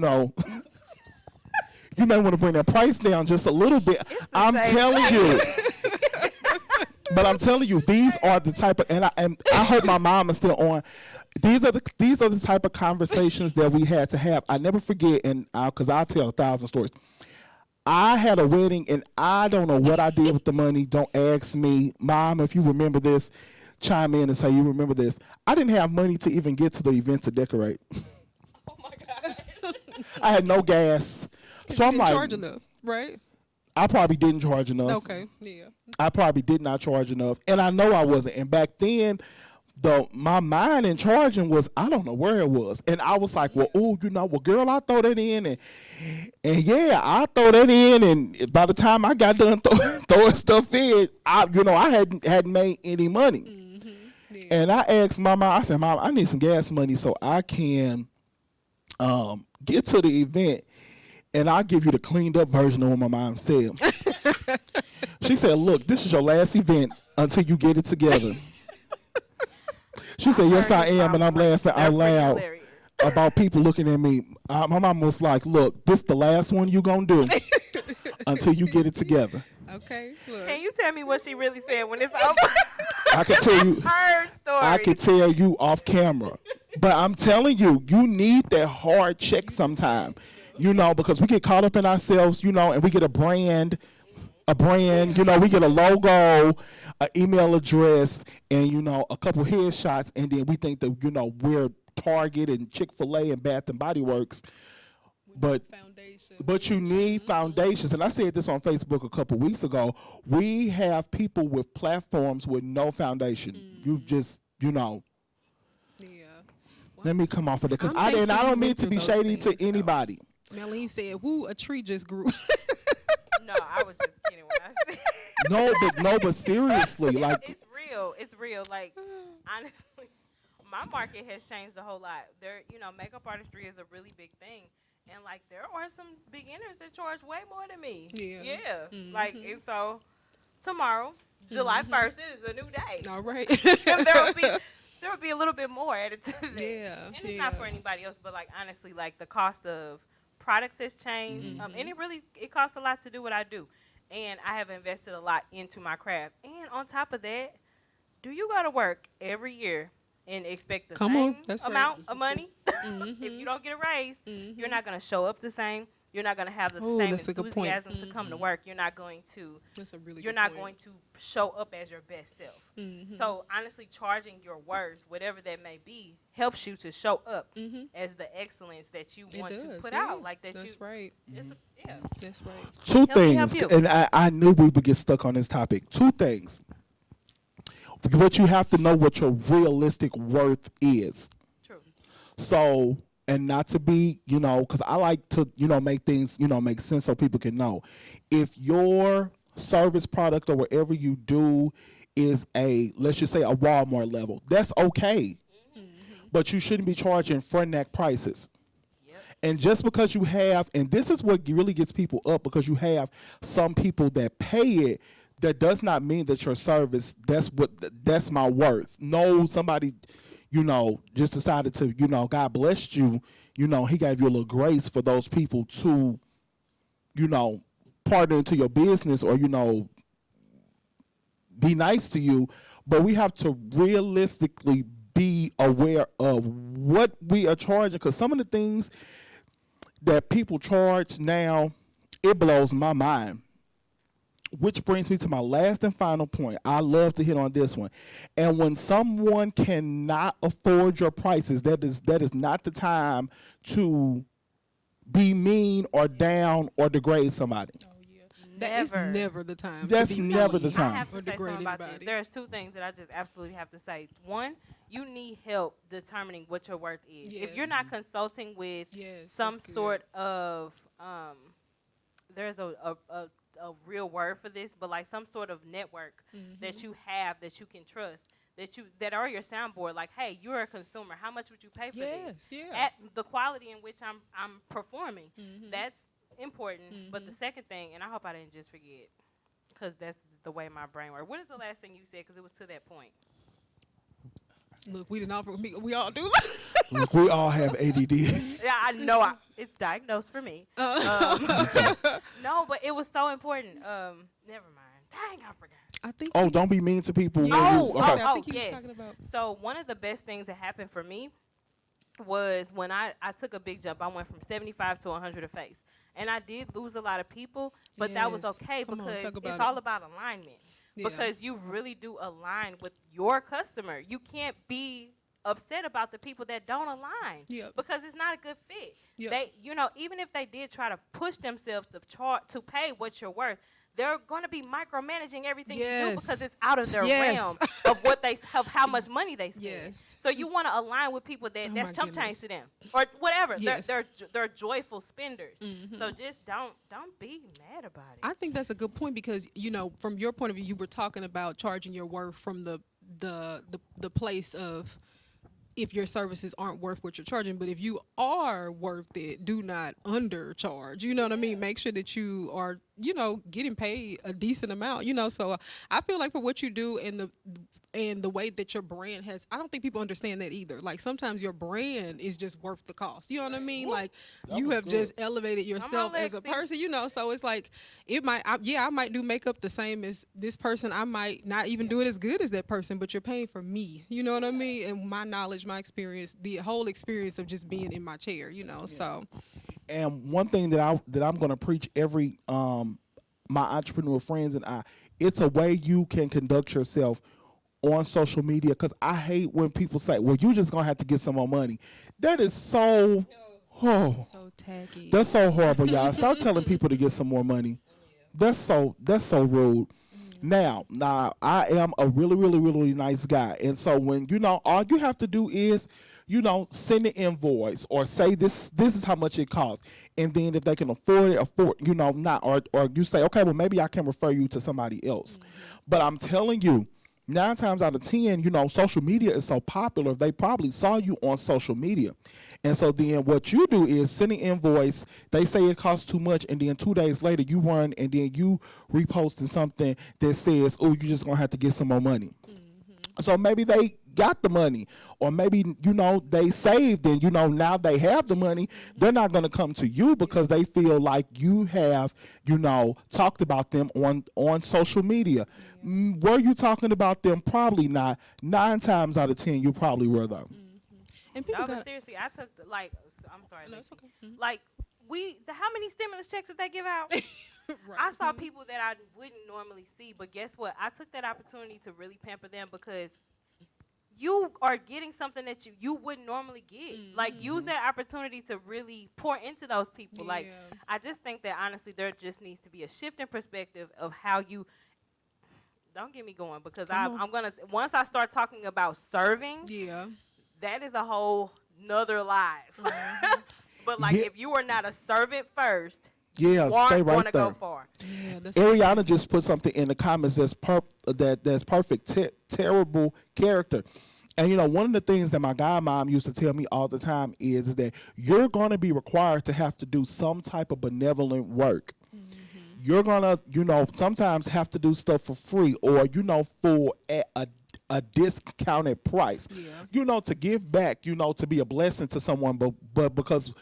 may want to bring that price down just a little bit. I'm telling you. But I'm telling you, these are the type of, and I hope my mom is still on. These are the type of conversations that we had to have. I never forget, and because I'll tell 1,000 stories. I had a wedding, and I don't know what I did with the money. Don't ask me. Mom, if you remember this, chime in and say you remember this. I didn't have money to even get to the event to decorate. Oh, my God. I had no gas. So I'm like, charge enough, right? I probably didn't charge enough. Okay, yeah. I probably did not charge enough, and I know I wasn't. And back then, my mind in charging was, I don't know where it was. And I was like, well, girl, I throw that in. And yeah, I throw that in. And by the time I got done throwing stuff in, I hadn't made any money. And I asked my mom, I said, Mom, I need some gas money so I can get to the event. And I'll give you the cleaned up version of what my mom said. She said, look, this is your last event until you get it together. She said, yes, I am, and I'm laughing out loud about people looking at me. My mom was like, look, this is the last one you going to do until you get it together. Okay. Look. Can you tell me what she really said when it's over? I can tell you. Her story. I can tell you off camera. But I'm telling you, you need that hard check sometime, because we get caught up in ourselves, and we get a brand, we get a logo, an email address, and, a couple headshots, and then we think that, we're Target and Chick-fil-A and Bath and Body Works. But you need foundations. And I said this on Facebook a couple weeks ago. We have people with platforms with no foundation. You just, Yeah. Well, let me come off of that because I don't mean to be shady to anybody. Melanie said, "Woo, a tree just grew." No, I was just kidding when I said. But seriously, like it's real. It's real. Like honestly, my market has changed a whole lot. Makeup artistry is a really big thing. And, like, there are some beginners that charge way more than me. Yeah. Mm-hmm. Like, and so tomorrow, July 1st, is a new day. All right. there will be a little bit more added to that. Yeah. And it's not for anybody else, but, like, honestly, like, the cost of products has changed. And it costs a lot to do what I do. And I have invested a lot into my craft. And on top of that, do you go to work every year and expect the same amount of money? If you don't get a raise, you're not going to show up the same. You're not going to have the same enthusiasm to come to work. You're not going to. Going to show up as your best self. So honestly, charging your worth, whatever that may be, helps you to show up as the excellence that you want to put out. Like that. That's right. That's right. Two things, and I knew we would get stuck on this topic. Two things. But you have to know what your realistic worth is. True. So, and not to be, because I like to, make things, make sense so people can know. If your service product or whatever you do is let's just say a Walmart level, that's okay. But you shouldn't be charging front neck prices. Yep. And just because you have, and this is what really gets people up, because you have some people that pay it, that does not mean that your service, that's my worth. No, somebody, just decided to, God blessed you, he gave you a little grace for those people to, partner into your business or, be nice to you. But we have to realistically be aware of what we are charging, because some of the things that people charge now, it blows my mind. Which brings me to my last and final point. I love to hit on this one. And when someone cannot afford your prices, that is not the time to be mean or down or degrade somebody. Oh, yeah. That is never the time. That's never the time. I have to say something about this. There's two things that I just absolutely have to say. One, you need help determining what your worth is. Yes. If you're not consulting with some sort of there's a real word for this, but like some sort of network that you have that you can trust, that are your soundboard. Like, hey, you're a consumer. How much would you pay for this? Yeah. At the quality in which I'm performing, that's important. But the second thing, and I hope I didn't just forget, because that's the way my brain works. What is the last thing you said? Because it was to that point. Look, we didn't offer. We all do. Look, we all have ADD. Yeah, I know. It's diagnosed for me. No, but it was so important. Never mind. Dang, I forgot. I think. Oh, don't be mean to people. I think he was talking about. So one of the best things that happened for me was when I took a big jump. I went from 75 to 100 a face, and I did lose a lot of people, but that was okay because it's all about alignment. Yeah. Because you really do align with your customer. You can't be upset about the people that don't align because it's not a good fit. Yep. They, even if they did try to push themselves to pay what you're worth, they're going to be micromanaging everything you do because it's out of their realm of how much money they spend. Yes. So you want to align with people that's chump change to them or whatever. Yes. They're joyful spenders. So just don't be mad about it. I think that's a good point because from your point of view, you were talking about charging your worth from the place of if your services aren't worth what you're charging, but if you are worth it, do not undercharge. You know what I mean? Make sure that you are, getting paid a decent amount. So I feel like for what you do and the way that your brand has, I don't think people understand that either. Like sometimes your brand is just worth the cost. You know what I mean? Like you have just elevated yourself as a person. So it's like I might do makeup the same as this person. I might not even do it as good as that person, but you're paying for me. You know what I mean? And my knowledge, my experience, the whole experience of just being in my chair. So. And one thing that I'm going to preach every my entrepreneur friends and I, it's a way you can conduct yourself on social media, because I hate when people say, well, you just going to have to get some more money. That is so Oh, so tacky. That's so horrible, y'all. Stop telling people to get some more money. That's so rude. Now, I am a really, really, really nice guy, and so when all you have to do is, send an invoice or say this is how much it costs, and then if they can afford it, not, or you say, okay, well maybe I can refer you to somebody else. But I'm telling you, 9 times out of 10, social media is so popular, they probably saw you on social media. And so then what you do is send an invoice, they say it costs too much, and then 2 days later you run and then you reposting something that says, oh, you're just going to have to get some more money. So maybe they got the money, or maybe, they saved and, now they have the money. They're not going to come to you because they feel like you have, talked about them on social media. Were you talking about them? Probably not. 9 times out of 10, you probably were, though. And people but seriously, I took I'm sorry. No, it's okay. Like, how many stimulus checks did they give out? Right. I saw people that I wouldn't normally see, but guess what? I took that opportunity to really pamper them because you are getting something that you wouldn't normally get. Like, use that opportunity to really pour into those people. Yeah. Like, I just think that honestly, there just needs to be a shift in perspective of how you. Don't get me going because I'm gonna once I start talking about serving. Yeah. That is a whole nother life. But like, if you are not a servant first, stay right there. Go far. Yeah, Ariana just put something in the comments that's perfect. Terrible character. And one of the things that my godmom used to tell me all the time is that you're going to be required to have to do some type of benevolent work. You're gonna, sometimes have to do stuff for free or, for a discounted price, to give back, to be a blessing to someone, but because,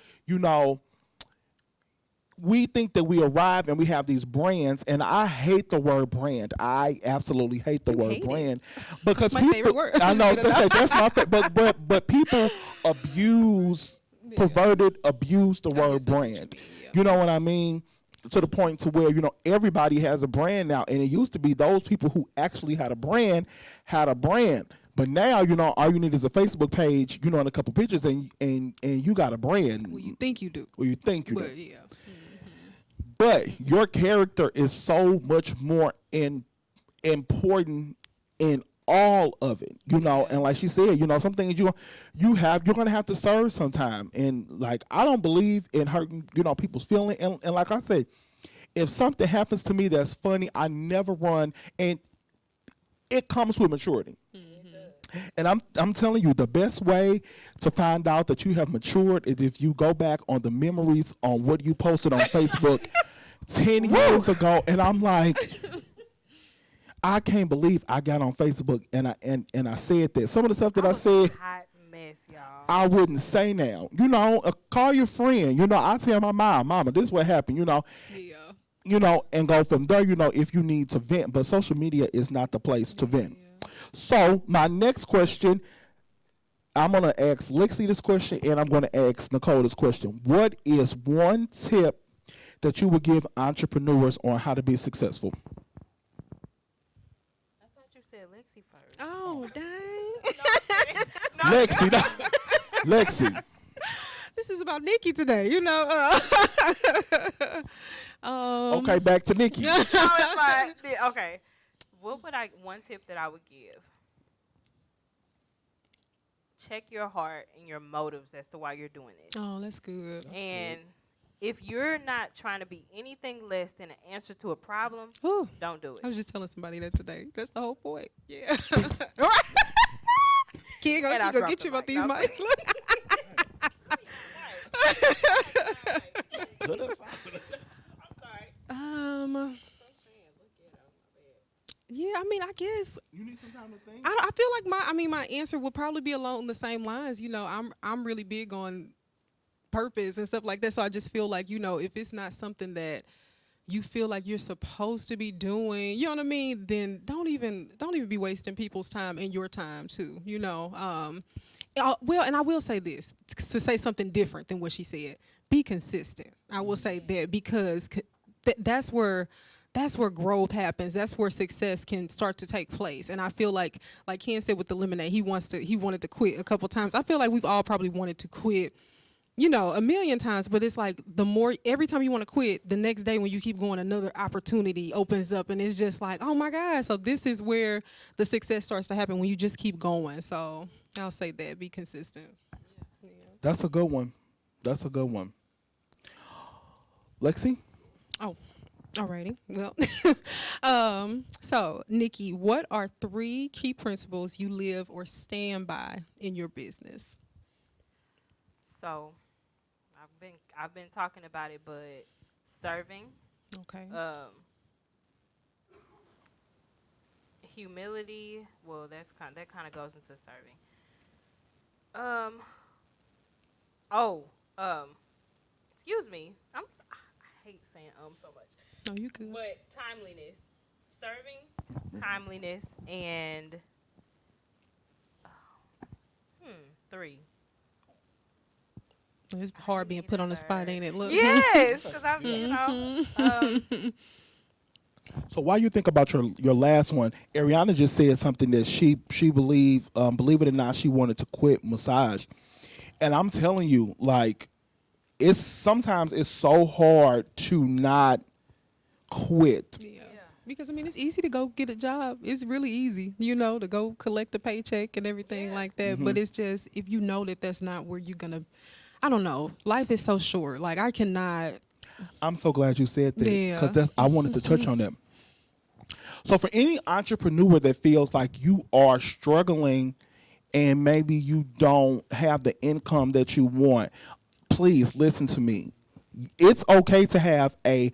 we think that we arrive and we have these brands, and I hate the word brand. I absolutely hate the word brand because my favorite word. I know that's my favorite, but people abuse the word brand. You know what I mean? To the point to where, everybody has a brand now. And it used to be those people who actually had a brand. But now, all you need is a Facebook page, and a couple pictures and you got a brand. Well, you think you do. But, yeah. But your character is so much more important in all of it, and like she said, some things you're gonna have to serve sometime, and like I don't believe in hurting people's feelings, and like I said, if something happens to me that's funny, I never run, and it comes with maturity. And I'm telling you, the best way to find out that you have matured is if you go back on the memories on what you posted on Facebook 10 years ago, and I'm like, I can't believe I got on Facebook and I said that. Some of the stuff that I said, hot mess, y'all. I wouldn't say now. Call your friend. I tell my mama, this is what happened. And go from there. If you need to vent, but social media is not the place to vent. Yeah. So my next question, I'm gonna ask Lexi this question, and I'm gonna ask Nicole this question. What is one tip that you would give entrepreneurs on how to be successful? Lexi first. Oh, dang. Lexi. This is about Nikki today, Okay, back to Nikki. Okay. One tip that I would give? Check your heart and your motives as to why you're doing it. Oh, that's good. If you're not trying to be anything less than an answer to a problem, don't do it. I was just telling somebody that today. That's the whole point. Yeah. Kid, go get you about these mics. I'm sorry. Yeah, I mean, I guess you need some time to think. I feel like my answer would probably be along the same lines. I'm really big on purpose and stuff like that. So I just feel like, if it's not something that you feel like you're supposed to be doing, you know what I mean, then don't even be wasting people's time and your time too, Well, and I will say this, to say something different than what she said, be consistent. I will say that because that's where growth happens. That's where success can start to take place. And I feel like Ken said with the lemonade, he wanted to quit a couple times. I feel like we've all probably wanted to quit you know, a million times, but it's like every time you want to quit, the next day when you keep going, another opportunity opens up, and it's just like, oh my God. So this is where the success starts to happen, when you just keep going. So I'll say that, be consistent. Yeah. That's a good one. That's a good one. Lexi? Oh, alrighty. Well, so Nikki, what are 3 key principles you live or stand by in your business? So I've been talking about it, but serving, Okay. humility. Well, that kind of goes into serving. Um. Oh. Excuse me. I hate saying so much. Oh, you good. But timeliness, serving, timeliness, and 3. It's hard being put on the spot, ain't it? Look. Yes, because I'm, you know. So while you think about your last one, Ariana just said something that she believe it or not, she wanted to quit massage, and I'm telling you, like, sometimes it's so hard to not quit. Yeah. Because I mean, it's easy to go get a job. It's really easy, you know, to go collect a paycheck and everything like that. Mm-hmm. But it's just, if you know that that's not where you're gonna, I don't know. Life is so short. Like, I cannot. I'm so glad you said that, because I wanted to touch on that. So for any entrepreneur that feels like you are struggling and maybe you don't have the income that you want, please listen to me. It's okay to have a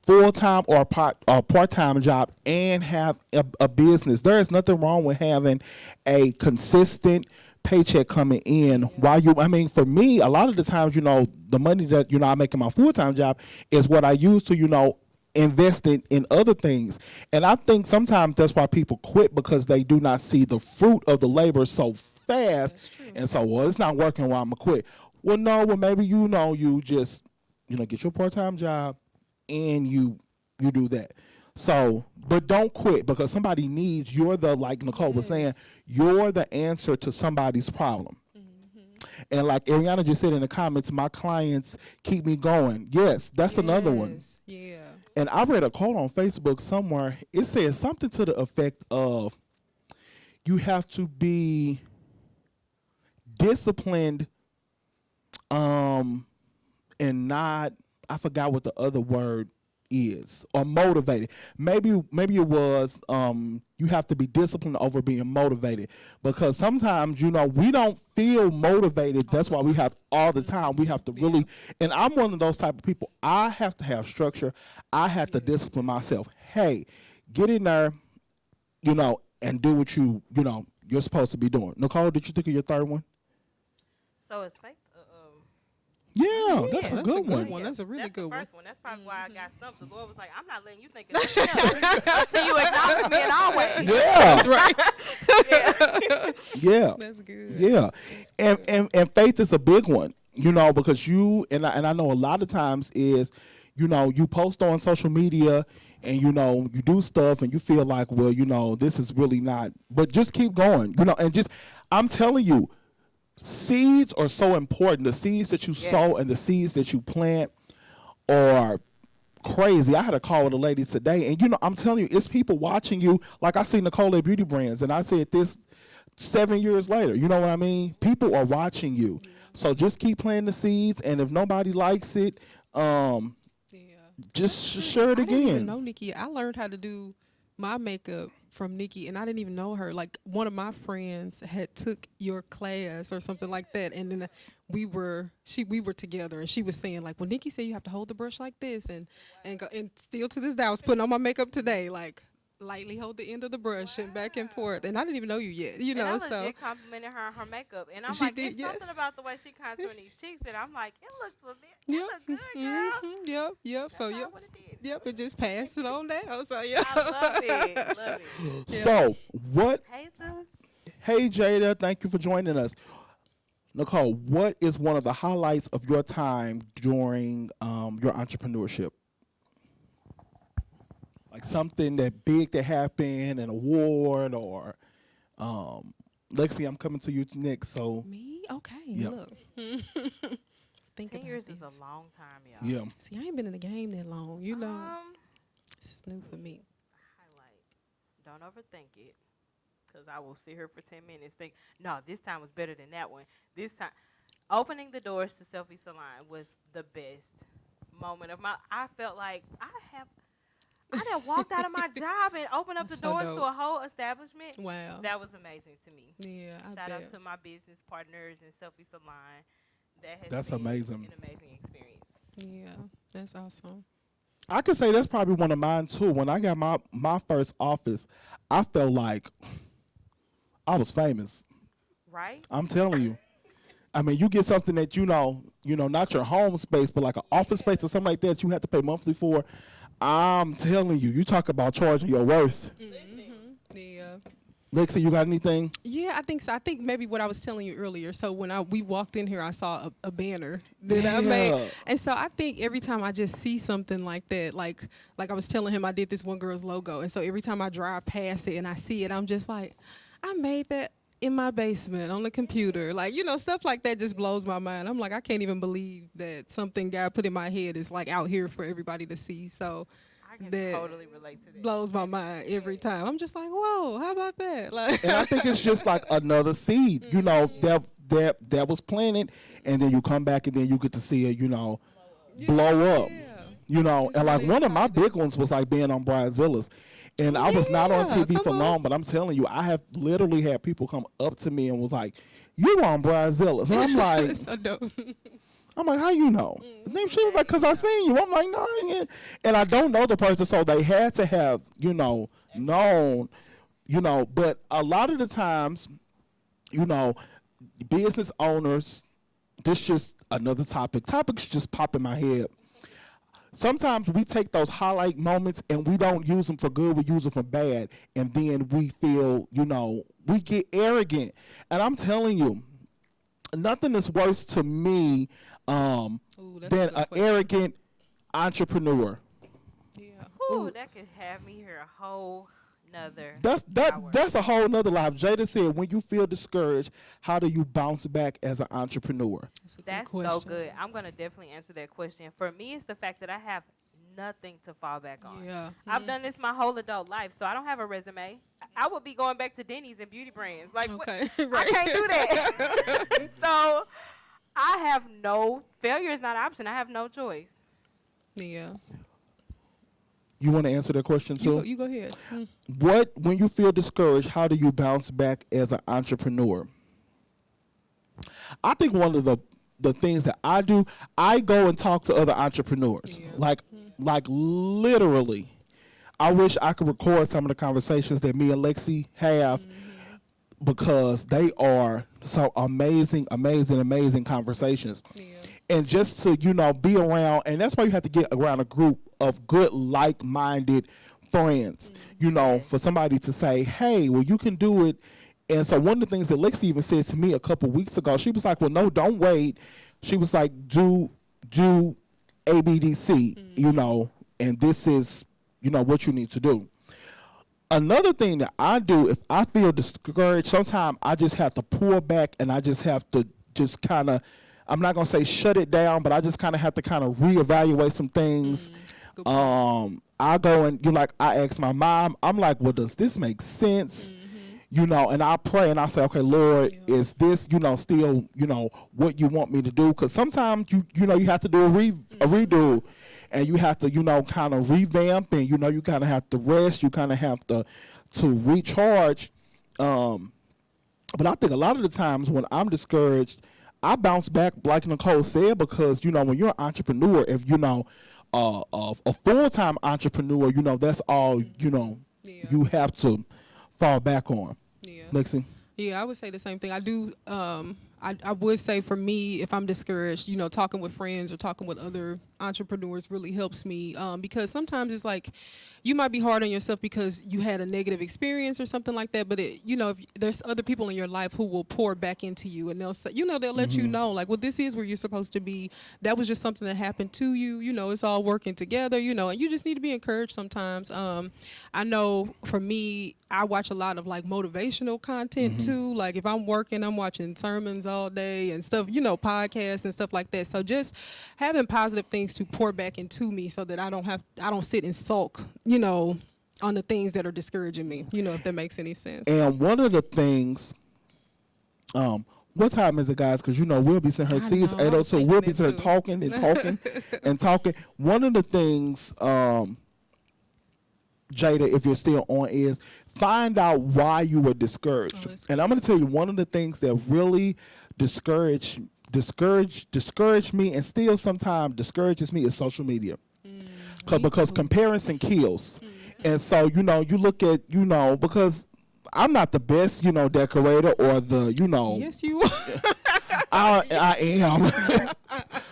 full-time or part-time job and have a business. There is nothing wrong with having a consistent paycheck coming in while for me, a lot of the times, you know, the money that, you know, I make in my full-time job is what I use to, you know, invest in other things. And I think sometimes that's why people quit, because they do not see the fruit of the labor so fast. And so, well, it's not working, well, I'm gonna quit. Well, no, maybe, you know, you just, you know, get your part-time job and you do that. So, but don't quit, because somebody needs, like Nicole was saying, you're the answer to somebody's problem. And like Ariana just said in the comments, my clients keep me going. Yes, that's another one. Yeah. And I read a quote on Facebook somewhere. It says something to the effect of, you have to be disciplined, and not, I forgot what the other word is, or motivated. Maybe it was, you have to be disciplined over being motivated, because sometimes, you know, we don't feel motivated. That's why we have all the time. We have to really, and I'm one of those type of people. I have to have structure. I have to discipline myself. Hey, get in there, you know, and do what you know, you're supposed to be doing. Nicole, did you think of your third one? So it's fake. Yeah, that's a good one. That's a really good one. First one. That's probably why I got stumped. The Lord was like, "I'm not letting you think of nothing else until you acknowledge me in all ways." Yeah, That's right. Yeah, That's good. yeah, and faith is a big one, you know, because I know a lot of times is, you know, you post on social media and, you know, you do stuff and you feel like, well, you know, this is really not, but just keep going, you know, and just, I'm telling you, seeds are so important. The seeds that you sow and the seeds that you plant are crazy. I had a call with a lady today, and, you know, I'm telling you, it's people watching you. Like, I see Nicole at Beauty Brands, and I said this 7 years later. You know what I mean? People are watching you. So just keep planting the seeds, and if nobody likes it, just share it again. I didn't even know Nikki. I learned how to do my makeup from Nikki, and I didn't even know her. Like, one of my friends had took your class or something like that, and then we were together, and she was saying, like, well, Nikki said you have to hold the brush like this, and still to this day, I was putting on my makeup today, like, lightly hold the end of the brush and back and forth, and I didn't even know you yet, you know. And I so legit complimented her on her makeup, and I'm she like, did, there's something about the way she contouring these cheeks that I'm like, it looks a bit, it look good, girl. Yep. That's So not what it did. it just passed it on down. So yeah, I love it. So what? Hey sis. Hey Jada, thank you for joining us. Nicole, what is one of the highlights of your time during your entrepreneurship? Like something that big that happened, an award, or Lexi, I'm coming to you next. So me, Okay. Yep. Look. Think 10 about years this. is a long time, y'all. Yeah. See, I ain't been in the game that long. You know, this is new for me. Highlight. Don't overthink it, because I will sit here for 10 minutes think, no, this time was better than that one. This time, opening the doors to Selfie Salon was the best moment of my. I felt like I done walked out of my job and opened up the So doors dope. to a whole establishment. Wow. That was amazing to me. Yeah, Shout out to my business partners in Selfie Salon. That's been amazing. an amazing experience. Yeah, that's awesome. I could say that's probably one of mine too. When I got my first office, I felt like I was famous. Right? I'm telling you. I mean, you get something that not your home space, but like an office space or something like that you have to pay monthly for. I'm telling you, you talk about charging your worth. Yeah. Lexi, you got anything? Yeah, I think so. I think maybe what I was telling you earlier. So when we walked in here, I saw a banner that I made, and so I think every time I just see something like that, like I was telling him, I did this one girl's logo, and so every time I drive past it and I see it, I'm just like, I made that in my basement on the computer. Like, stuff like that just blows my mind. I'm like, I can't even believe that something God put in my head is like out here for everybody to see. So I can that totally relate to that. blows my mind every time. I'm just like, whoa, how about that? Like, And I think it's just like another seed, that was planted, and then you come back and then you get to see it, blow up. It's And like really one of my exciting. big ones was like being on Broadzillas. And I was not on TV come for on. long, but I'm telling you, I have literally had people come up to me and was like, "You on Broadzillas?" And I'm like, so dope. how you know? And then she was like, "Cause I seen you." I'm like, "No, I ain't." And I don't know the person, so they had to have, known, But a lot of the times, business owners, this just another topic. Topics just pop in my head. Sometimes we take those highlight moments and we don't use them for good, we use them for bad. And then we feel, we get arrogant. And I'm telling you, nothing is worse to me than an arrogant entrepreneur. Yeah. Ooh, that could have me here a whole nother hour. That's a whole nother life. Jada said, when you feel discouraged, how do you bounce back as an entrepreneur? That's so good. I'm going to definitely answer that question. For me, it's the fact that I have nothing to fall back on. Yeah. I've done this my whole adult life, so I don't have a resume. I would be going back to Denny's and beauty brands. Like, Okay. I can't do that. So I have failure is not an option. I have no choice. Yeah. You want to answer that question too? You go ahead. When you feel discouraged, how do you bounce back as an entrepreneur? I think one of the things that I do, I go and talk to other entrepreneurs. Yeah. Like literally. I wish I could record some of the conversations that me and Lexi have because they are so amazing conversations. Yeah. And just to, be around, and that's why you have to get around a group of good, like-minded friends, for somebody to say, hey, well, you can do it. And so one of the things that Lexi even said to me a couple weeks ago, she was like, well, no, don't wait. She was like, do ABDC, and this is, what you need to do. Another thing that I do, if I feel discouraged, sometimes I just have to pull back and I just have to just kind of, I'm not going to say shut it down, but I just kind of have to kind of reevaluate some things. I go and, I ask my mom, I'm like, well, does this make sense? And I pray and I say, okay, Lord, is this, still, what you want me to do? Because sometimes, you have to do a redo and you have to, kind of revamp and, you kind of have to rest. You kind of have to recharge. But I think a lot of the times when I'm discouraged, I bounce back, like Nicole said, because, when you're an entrepreneur, if, a full-time entrepreneur, that's all, you have to fall back on. Yeah. Lexi? Yeah, I would say the same thing. I do. I would say for me, if I'm discouraged, talking with friends or talking with other entrepreneurs really helps me because sometimes it's like you might be hard on yourself because you had a negative experience or something like that. But if there's other people in your life who will pour back into you and they'll say, they'll let you know like, well, this is where you're supposed to be. That was just something that happened to you. It's all working together. And you just need to be encouraged sometimes. I know for me, I watch a lot of like motivational content too. Like if I'm working, I'm watching sermons all day and stuff, podcasts and stuff like that. So just having positive things to pour back into me so that I don't sit and sulk, on the things that are discouraging me, if that makes any sense. And one of the things, what time is it, guys? Because, we'll be sitting here, see, 8:02, we'll be sitting here talking and talking and talking. One of the things, Jada, if you're still on, is find out why you were discouraged. And I'm going to tell you, one of the things that really discouraged me and still sometimes discourages me is social media. Because comparison kills. And so, you look at, because I'm not the best, decorator or the, Yes, you are. I am.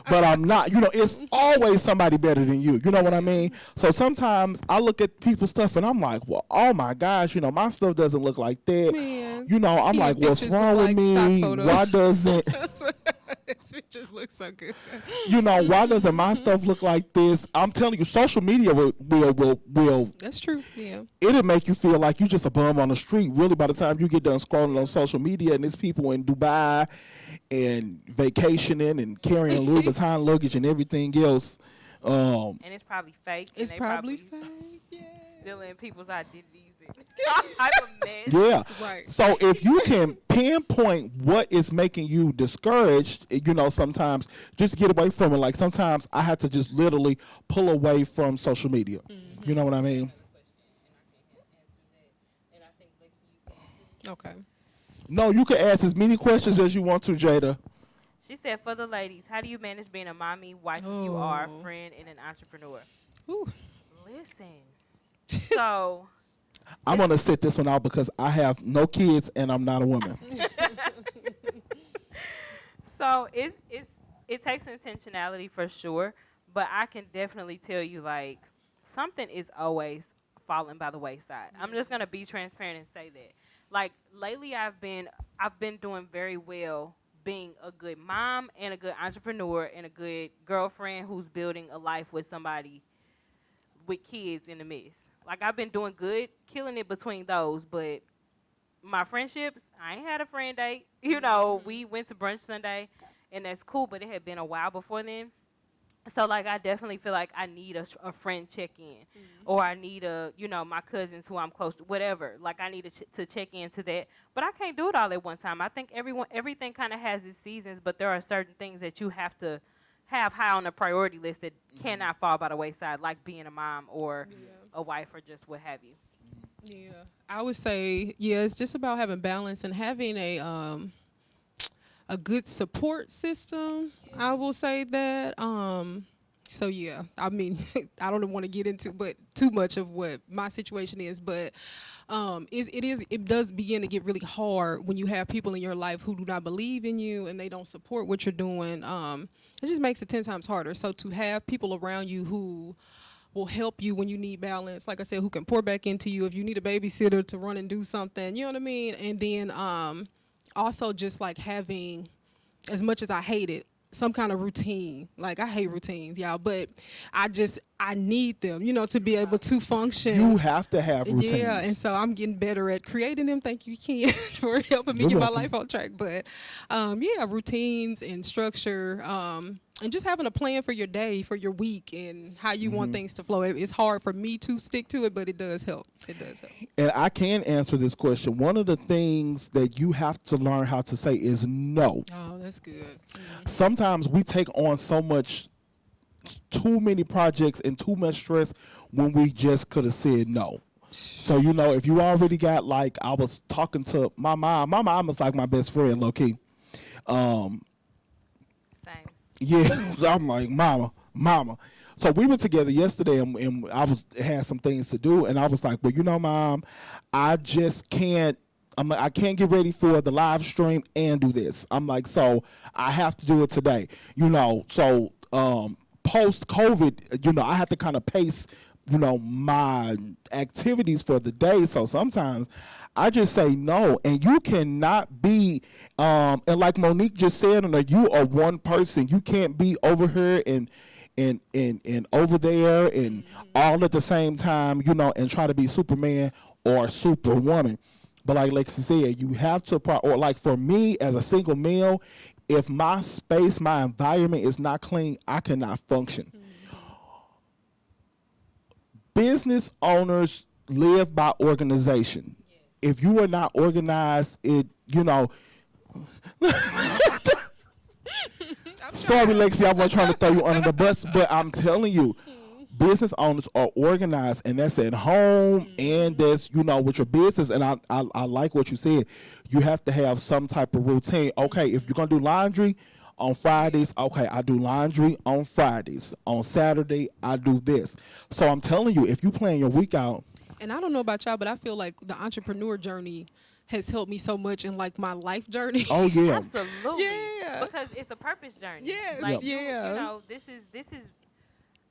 But I'm not. It's always somebody better than you. You know what I mean? So sometimes I look at people's stuff and I'm like, well, oh my gosh, my stuff doesn't look like that. Man, I'm like, what's wrong with me? Why doesn't this pictures look so good? Why doesn't my stuff look like this? I'm telling you, social media will That's true. Yeah. It'll make you feel like you just a bum on the street. Really, by the time you get done scrolling on social media, and there's people in Dubai and vacationing and carrying Louis Vuitton luggage and everything else. And it's probably fake. It's probably fake. Yeah. Stealing people's identities and all type of mess. Yeah. Right. So if you can pinpoint what is making you discouraged, sometimes just get away from it. Like sometimes I have to just literally pull away from social media. Mm-hmm. You know what I mean? Okay. No, you can ask as many questions as you want to, Jada. She said, for the ladies, how do you manage being a mommy, wife, you are, friend, and an entrepreneur? Ooh. Listen. So. I'm going to sit this one out because I have no kids and I'm not a woman. So it takes intentionality for sure, but I can definitely tell you, like, something is always falling by the wayside. I'm just going to be transparent and say that. Like, lately I've been doing very well being a good mom and a good entrepreneur and a good girlfriend who's building a life with somebody with kids in the midst. Like, I've been doing good, killing it between those, but my friendships, I ain't had a friend date. We went to brunch Sunday, and that's cool, but it had been a while before then. So, like, I definitely feel like I need a friend check-in, or I need my cousins who I'm close to, whatever. Like, I need to check into that. But I can't do it all at one time. I think everything kind of has its seasons, but there are certain things that you have to have high on the priority list that cannot fall by the wayside, like being a mom or a wife or just what have you. Yeah, I would say, it's just about having balance and having a good support system. I will say that. So yeah, I mean, I don't want to get into too much of what my situation is, but it does begin to get really hard when you have people in your life who do not believe in you and they don't support what you're doing. It just makes it 10 times harder. So to have people around you who will help you when you need balance, like I said, who can pour back into you if you need a babysitter to run and do something, you know what I mean? And then also just like having, as much as I hate it, some kind of routine. Like, I hate routines, y'all, but I need them, to be able to function. You have to have routines. Yeah, and so I'm getting better at creating them. Thank you, Ken, for helping me get my life on track. But, routines and structure, and just having a plan for your day, for your week, and how you want things to flow. It's hard for me to stick to it, but it does help. It does help. And I can answer this question. One of the things that you have to learn how to say is no. Oh, that's good. Mm-hmm. Sometimes we take on too many projects and too much stress when we just could have said no. So, if you already got, like, I was talking to my mom. My mom is like my best friend, low key. Same. Yeah, so I'm like, mama. So we were together yesterday, and I had some things to do, and I was like, well, Mom, I just can't. I'm like, I can't get ready for the live stream and do this. I'm like, so I have to do it today. So post-COVID, I have to kind of pace, my activities for the day. So sometimes I just say no, and you cannot be, and like Monique just said, you are one person. You can't be over here and over there and all at the same time, and try to be Superman or Superwoman. But like Lexi said, you have to, or like for me as a single male, if my space, my environment is not clean, I cannot function. Business owners live by organization. If you are not organized, sorry, Lexi, I wasn't trying to throw you under the bus, but I'm telling you, business owners are organized, and that's at home and that's, with your business. And I like what you said. You have to have some type of routine. Okay, if you're going to do laundry on Fridays, okay, I do laundry on Fridays. On Saturday, I do this. So I'm telling you, if you plan your week out. And I don't know about y'all, but I feel like the entrepreneur journey has helped me so much in like my life journey. Oh yeah. Absolutely. Yeah. Because it's a purpose journey. Yes. Like yeah. this is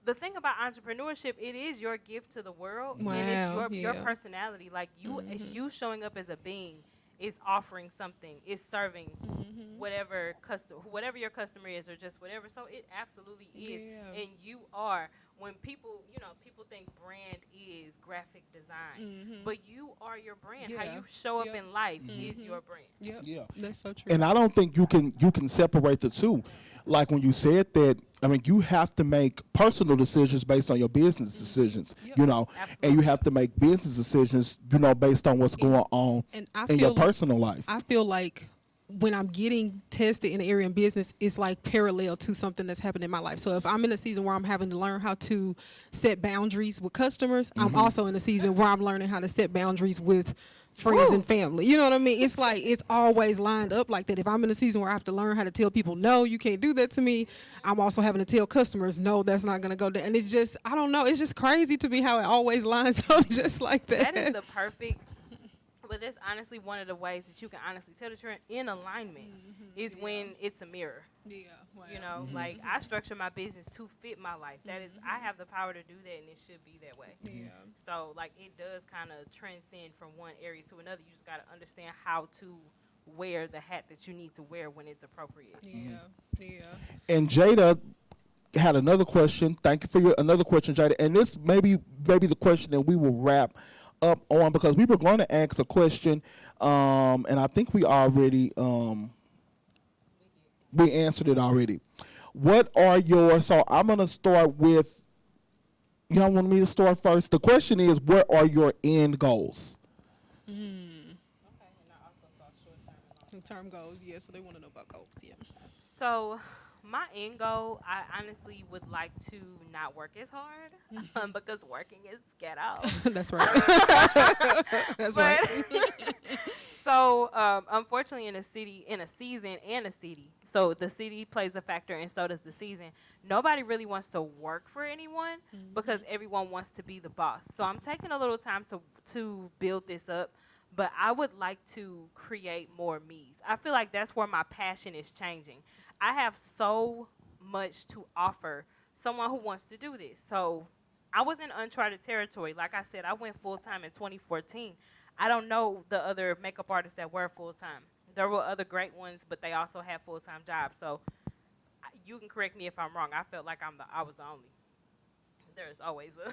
the thing about entrepreneurship. It is your gift to the world. Wow. And it's your personality. Like it's you showing up as a being is offering something, is serving whatever your customer is, or just whatever. So it absolutely is. Yeah. And you are, when people think brand is graphic design, but you are your brand. Yeah. How you show up in life is your brand. Yep. Yeah. That's so true. And I don't think you can separate the two. Like when you said that, I mean, you have to make personal decisions based on your business decisions, Absolutely. and you have to make business decisions, based on what's going on in your personal life. I feel like when I'm getting tested in an area in business, it's like parallel to something that's happened in my life. So if I'm in a season where I'm having to learn how to set boundaries with customers, I'm also in a season where I'm learning how to set boundaries with friends and family. You know what I mean? It's like it's always lined up like that. If I'm in a season where I have to learn how to tell people, no, you can't do that to me, I'm also having to tell customers, no, that's not going to go down. And it's just, I don't know, it's just crazy to me how it always lines up just like that. That is the perfect, but that's honestly one of the ways that you can honestly tell that you're in alignment is when it's a mirror. Yeah. Wow. Like I structure my business to fit my life. That is, I have the power to do that, and it should be that way. Yeah. So like it does kind of transcend from one area to another. You just got to understand how to wear the hat that you need to wear when it's appropriate. Yeah. Yeah. And Jada had another question. Thank you for another question, Jada. And this maybe the question that we will wrap up on, because we were going to ask a question, and I think we already we answered it already. What are your, so I'm going to start with, y'all want me to start first? The question is, what are your end goals? Okay, and I also saw short-term goals, yeah, so they want to know about goals, yeah. So my end goal, I honestly would like to not work as hard because working is ghetto. That's right. That's right. So unfortunately in a season and a city, so the city plays a factor and so does the season. Nobody really wants to work for anyone because everyone wants to be the boss. So I'm taking a little time to build this up, but I would like to create more me's. I feel like that's where my passion is changing. I have so much to offer someone who wants to do this. So I was in uncharted territory. Like I said, I went full-time in 2014. I don't know the other makeup artists that were full-time. There were other great ones, but they also had full-time jobs. So you can correct me if I'm wrong. I felt like I was the only. There's always a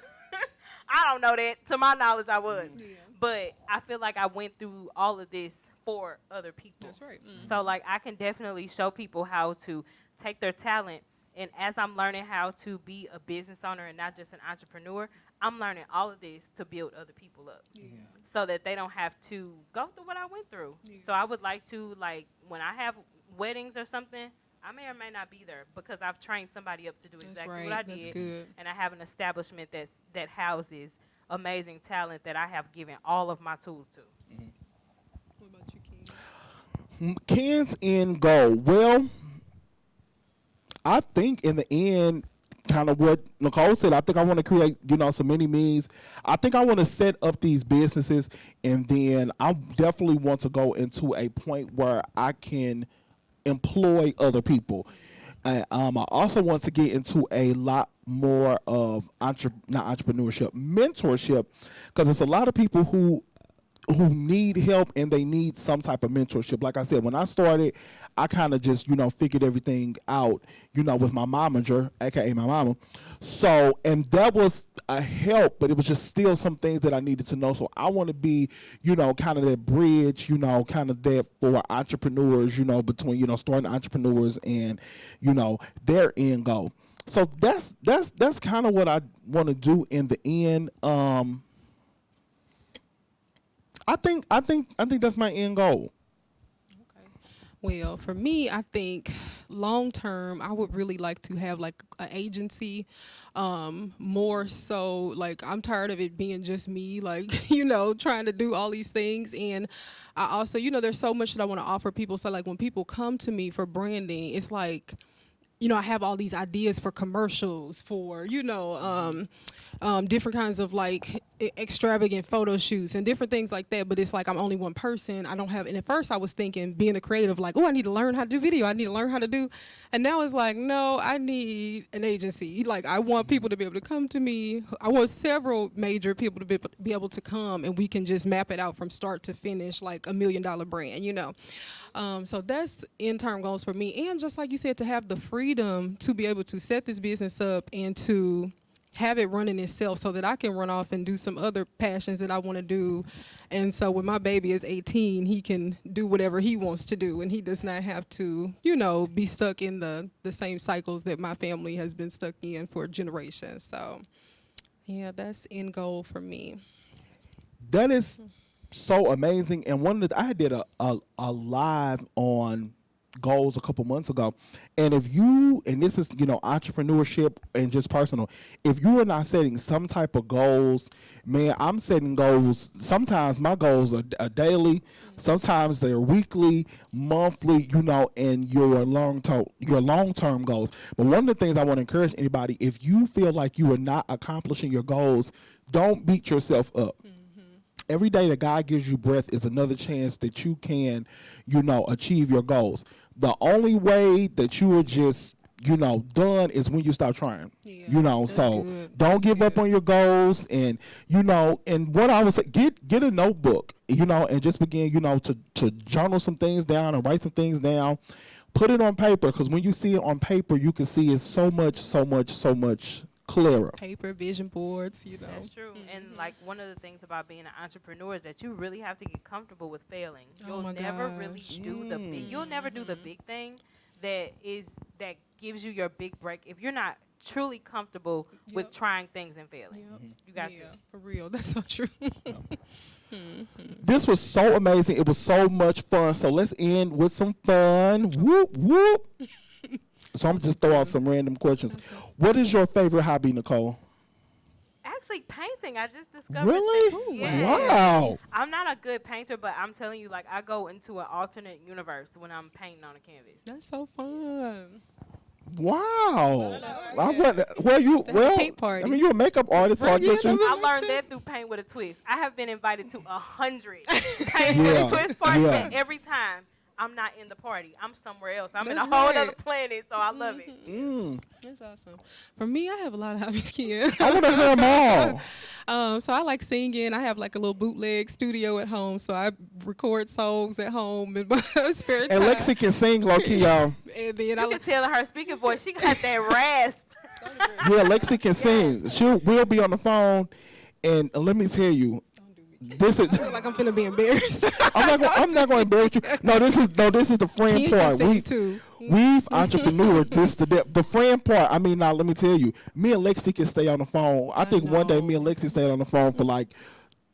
I don't know that. To my knowledge, I was. Yeah. But I feel like I went through all of this for other people. That's right. So like I can definitely show people how to take their talent, and as I'm learning how to be a business owner and not just an entrepreneur, I'm learning all of this to build other people up. Yeah. So that they don't have to go through what I went through. Yeah. So I would like to, like, when I have weddings or something, I may or may not be there because I've trained somebody up to do exactly what I did. That's good. And I have an establishment that houses amazing talent that I have given all of my tools to. Mm-hmm. What about you, Ken? Ken's end goal. Well, I think in the end, kind of what Nicole said, I think I want to create, some mini me's. I think I want to set up these businesses, and then I definitely want to go into a point where I can employ other people. I also want to get into a lot more of not entrepreneurship, mentorship, because there's a lot of people who who need help and they need some type of mentorship. Like I said, when I started, I kind of just, figured everything out, with my momager, aka my mama. So, and that was a help, but it was just still some things that I needed to know. So I want to be, kind of that bridge, kind of that for entrepreneurs, between, starting entrepreneurs and, their end goal. So that's kind of what I want to do in the end. I think that's my end goal. Okay. Well, for me, I think long term, I would really like to have like an agency. More so, like I'm tired of it being just me, like trying to do all these things. And I also, there's so much that I want to offer people. So like when people come to me for branding, it's like, I have all these ideas for commercials, for, different kinds of like extravagant photo shoots and different things like that. But it's like I'm only one person. I don't have, and at first I was thinking being a creative, like, oh, I need to learn how to do video. I need to learn how to do, and now it's like, no, I need an agency. Like I want people to be able to come to me. I want several major people to be able to come and we can just map it out from start to finish, like $1 million brand, So that's end-term goals for me. And just like you said, to have the freedom to be able to set this business up and to have it running itself so that I can run off and do some other passions that I want to do. And so when my baby is 18, he can do whatever he wants to do. And he does not have to, be stuck in the same cycles that my family has been stuck in for generations. So, yeah, that's end goal for me. That is so amazing. And I did a live on goals a couple months ago, and this is entrepreneurship and just personal, if you are not setting some type of goals, man, I'm setting goals. Sometimes my goals are daily, sometimes they're weekly, monthly, and your long-term goals. But one of the things I want to encourage anybody, if you feel like you are not accomplishing your goals, don't beat yourself up. Every day that God gives you breath is another chance that you can, achieve your goals. The only way that you are just, done is when you stop trying. Yeah, so good. Don't give up on your goals. And, and what I was get a notebook, and just begin, to journal some things down and write some things down. Put it on paper, because when you see it on paper, you can see it's so much clearer. Paper, vision boards, That's true. Mm-hmm. And like one of the things about being an entrepreneur is that you really have to get comfortable with failing. You'll never really do the big. You'll never do the big thing that gives you your big break if you're not truly comfortable with trying things and failing. You got to. For real. That's so true. This was so amazing. It was so much fun. So let's end with some fun. Whoop whoop. So I'm just throw out some random questions. What is your favorite hobby, Nicole? Actually, painting. I just discovered. Really? Yeah. Wow. I'm not a good painter, but I'm telling you, like, I go into an alternate universe when I'm painting on a canvas. That's so fun. Wow. Paint party. I mean, you're a makeup artist, so I guess you. I learned that through Paint with a Twist. I have been invited to 100 Paint with a Twist parties, and every time I'm not in the party. I'm somewhere else. I'm in a whole other planet, so I love it. That's awesome. For me, I have a lot of hobbies, Ken. I want to hear them all. So I like singing. I have like a little bootleg studio at home, so I record songs at home in my spare time. And Lexi can sing low-key, y'all. And then you can tell in her speaking voice, she got that rasp. Yeah, Lexi can sing. We'll be on the phone, and let me tell you, this is. I feel like I'm finna be embarrassed. I'm not going to embarrass you. No, this is the friend part. We've entrepreneured this to death. The friend part. I mean, now let me tell you, me and Lexi can stay on the phone. I think one day me and Lexi stayed on the phone for like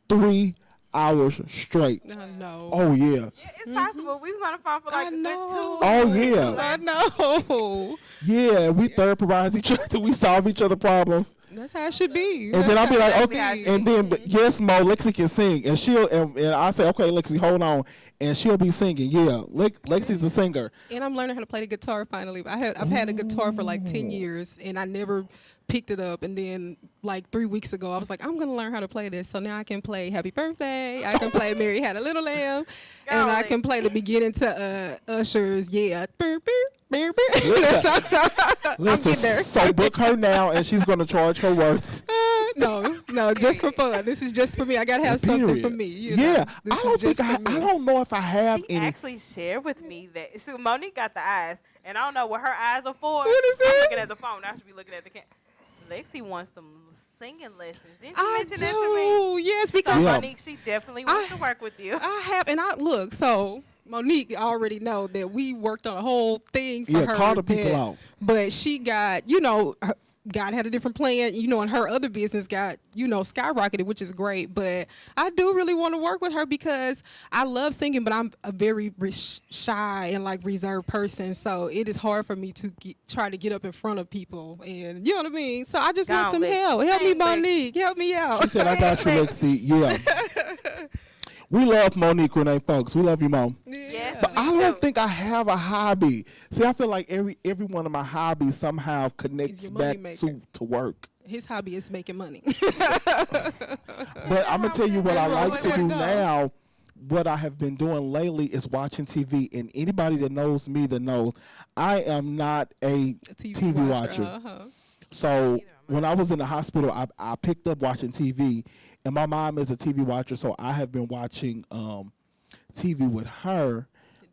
3 hours straight. No. Oh yeah. Yeah, it's possible. We was on the phone for like a good 2 Oh yeah. I know. Yeah, we therapize each other. We solve each other problems. That's how it should be. And then I'll be like, okay. And then, yes, Mo, Lexi can sing, and and I say, okay, Lexi, hold on, and she'll be singing. Yeah, Lexi's a singer. And I'm learning how to play the guitar finally. I've had a guitar for like 10 years, and I never picked it up. And then like 3 weeks ago, I was like, I'm gonna learn how to play this. So now I can play Happy Birthday. I can play Mary Had a Little Lamb, and I can play the beginning to Usher's Listen, so book her now, and she's gonna charge her worth. No, just for fun. This is just for me. I gotta have something for me. I don't know if I have she any. Actually shared with me that Monique got the eyes, and I don't know what her eyes are for. What is that? I'm looking at the phone. I should be looking at the camera. Lexi wants some singing lessons. Didn't you mention that to me? Yes, because Monique, she definitely wants to work with you. I have, and look. So Monique already know that we worked on a whole thing for her. Yeah, call the people out. But she got, God had a different plan, and her other business got, skyrocketed, which is great. But I do really want to work with her because I love singing, but I'm a very shy and reserved person. So it is hard for me to try to get up in front of people, and you know what I mean. So I just want some help. Help me, Monique. Help me out. She said, "I got you, Lexi." Yeah. We love Monique Renee, folks. We love you, Mom. Yes, but I don't think I have a hobby. See, I feel like every one of my hobbies somehow connects back to work. His hobby is making money. But I'm going to tell you what I like to do now. What I have been doing lately is watching TV. And anybody that knows me that knows, I am not a TV watcher. Uh-huh. So when I was in the hospital, I picked up watching TV. And my mom is a TV watcher, so I have been watching TV with her.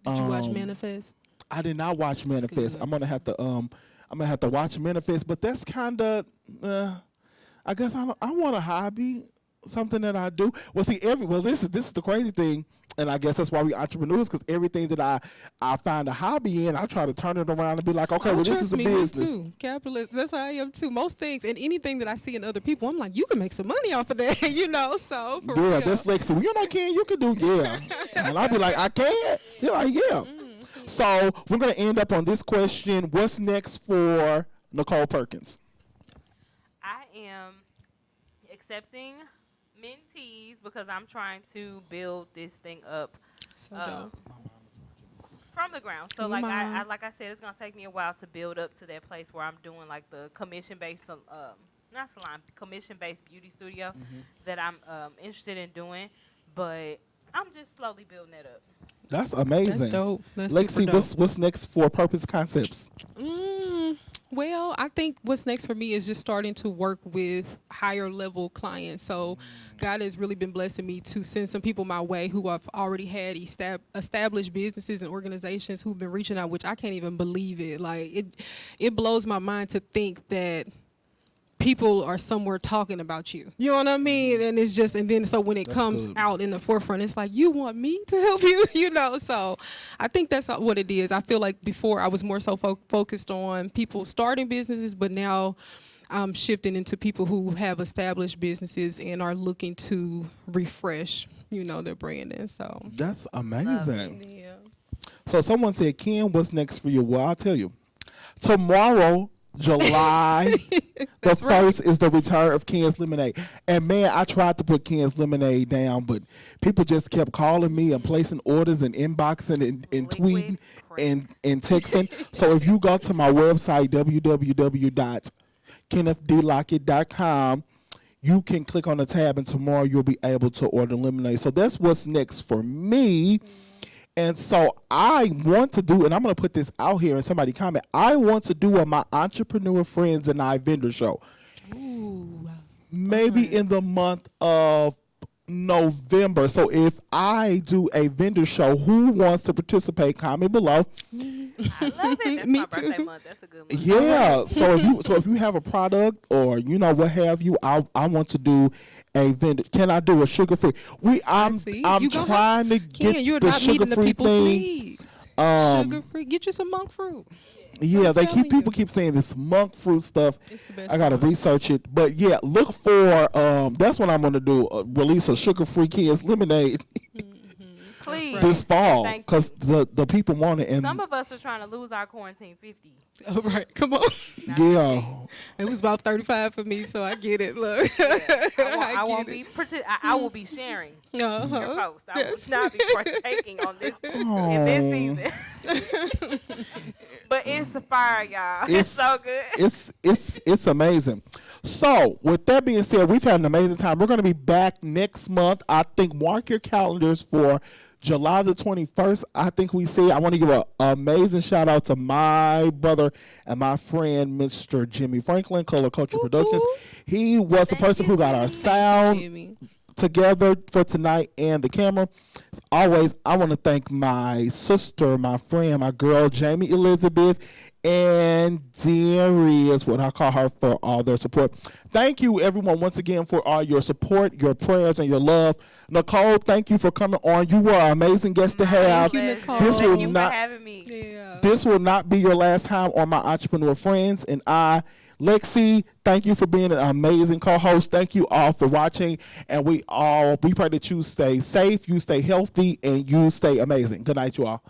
Did you watch Manifest? I did not watch Manifest. I'm gonna have to watch Manifest, but that's kind of. I guess I want a hobby, something that I do. Well, see, this is the crazy thing, and I guess that's why we entrepreneurs, because everything that I find a hobby in, I try to turn it around and be like, okay, well, this is a business. Me too. Capitalist. That's how I am too. Most things and anything that I see in other people, I'm like, you can make some money off of that, So for real. That's Lexi. Well, you can do, and I'll be like, I can't. You're like, yeah. Mm-hmm. So we're gonna end up on this question: what's next for Nicole Perkins? I am accepting mentees because I'm trying to build this thing up from the ground. So like I said, it's gonna take me a while to build up to that place where I'm doing like the commission-based commission-based beauty studio that I'm interested in doing, but I'm just slowly building that up. That's amazing. That's dope. That's Lexi, what's next for Purpose Concepts? Well, I think what's next for me is just starting to work with higher level clients. So God has really been blessing me to send some people my way who have already had established businesses and organizations who've been reaching out, which I can't even believe it. Like it blows my mind to think that people are somewhere talking about you. You know what I mean? And it's just, and then so when it comes out in the forefront, it's like, you want me to help you? So I think that's what it is. I feel like before I was more so focused on people starting businesses, but now I'm shifting into people who have established businesses and are looking to refresh, their branding. So that's amazing. Yeah. So someone said, Ken, what's next for you? Well, I'll tell you. Tomorrow, July the 1st is the return of Ken's Lemonade. And man, I tried to put Ken's Lemonade down, but people just kept calling me and placing orders and inboxing and tweeting and texting. So if you go to my website, www.kennethdlockett.com, you can click on the tab and tomorrow you'll be able to order lemonade. So that's what's next for me. And so I want to do, and I'm going to put this out here and somebody comment, I want to do my entrepreneur friends and I vendor show. Ooh, maybe in the month of November. So if I do a vendor show, who wants to participate? Comment below. I love it. That's Me my too. birthday month. That's a good one. Yeah. So if you have a product or what have you, I want to do a vendor. Can I do a sugar free? I'm trying to get the sugar free thing. Sugar free. Get you some monk fruit. Yeah, people keep saying this monk fruit stuff. It's the best. I gotta research it, but yeah, look for that's what I'm gonna do. Release a sugar-free Ken's Lemonade Please. this fall because the people want it. And some of us are trying to lose our quarantine 50. All right, come on. Yeah, it was about 35 for me, so I get it. Look, I will be sharing your post. I will not be partaking on this in this season. But it's a fire, y'all. It's so good. It's amazing. So with that being said, we've had an amazing time. We're going to be back next month. I think mark your calendars for July the 21st, I think we see. I want to give an amazing shout out to my brother and my friend, Mr. Jimmy Franklin, Color Culture Productions. He was the person who got our sound together for tonight and the camera. As always, I want to thank my sister, my friend, my girl, Jamie Elizabeth, and Deary is what I call her, for all their support. Thank you, everyone, once again, for all your support, your prayers, and your love. Nicole, thank you for coming on. You were an amazing guest to have. Thank you, Nicole. Thank you for having me. Yeah. This will not be your last time on my Entrepreneur Friends. And Lexi, thank you for being an amazing co-host. Thank you all for watching. And we pray that you stay safe, you stay healthy, and you stay amazing. Good night, you all.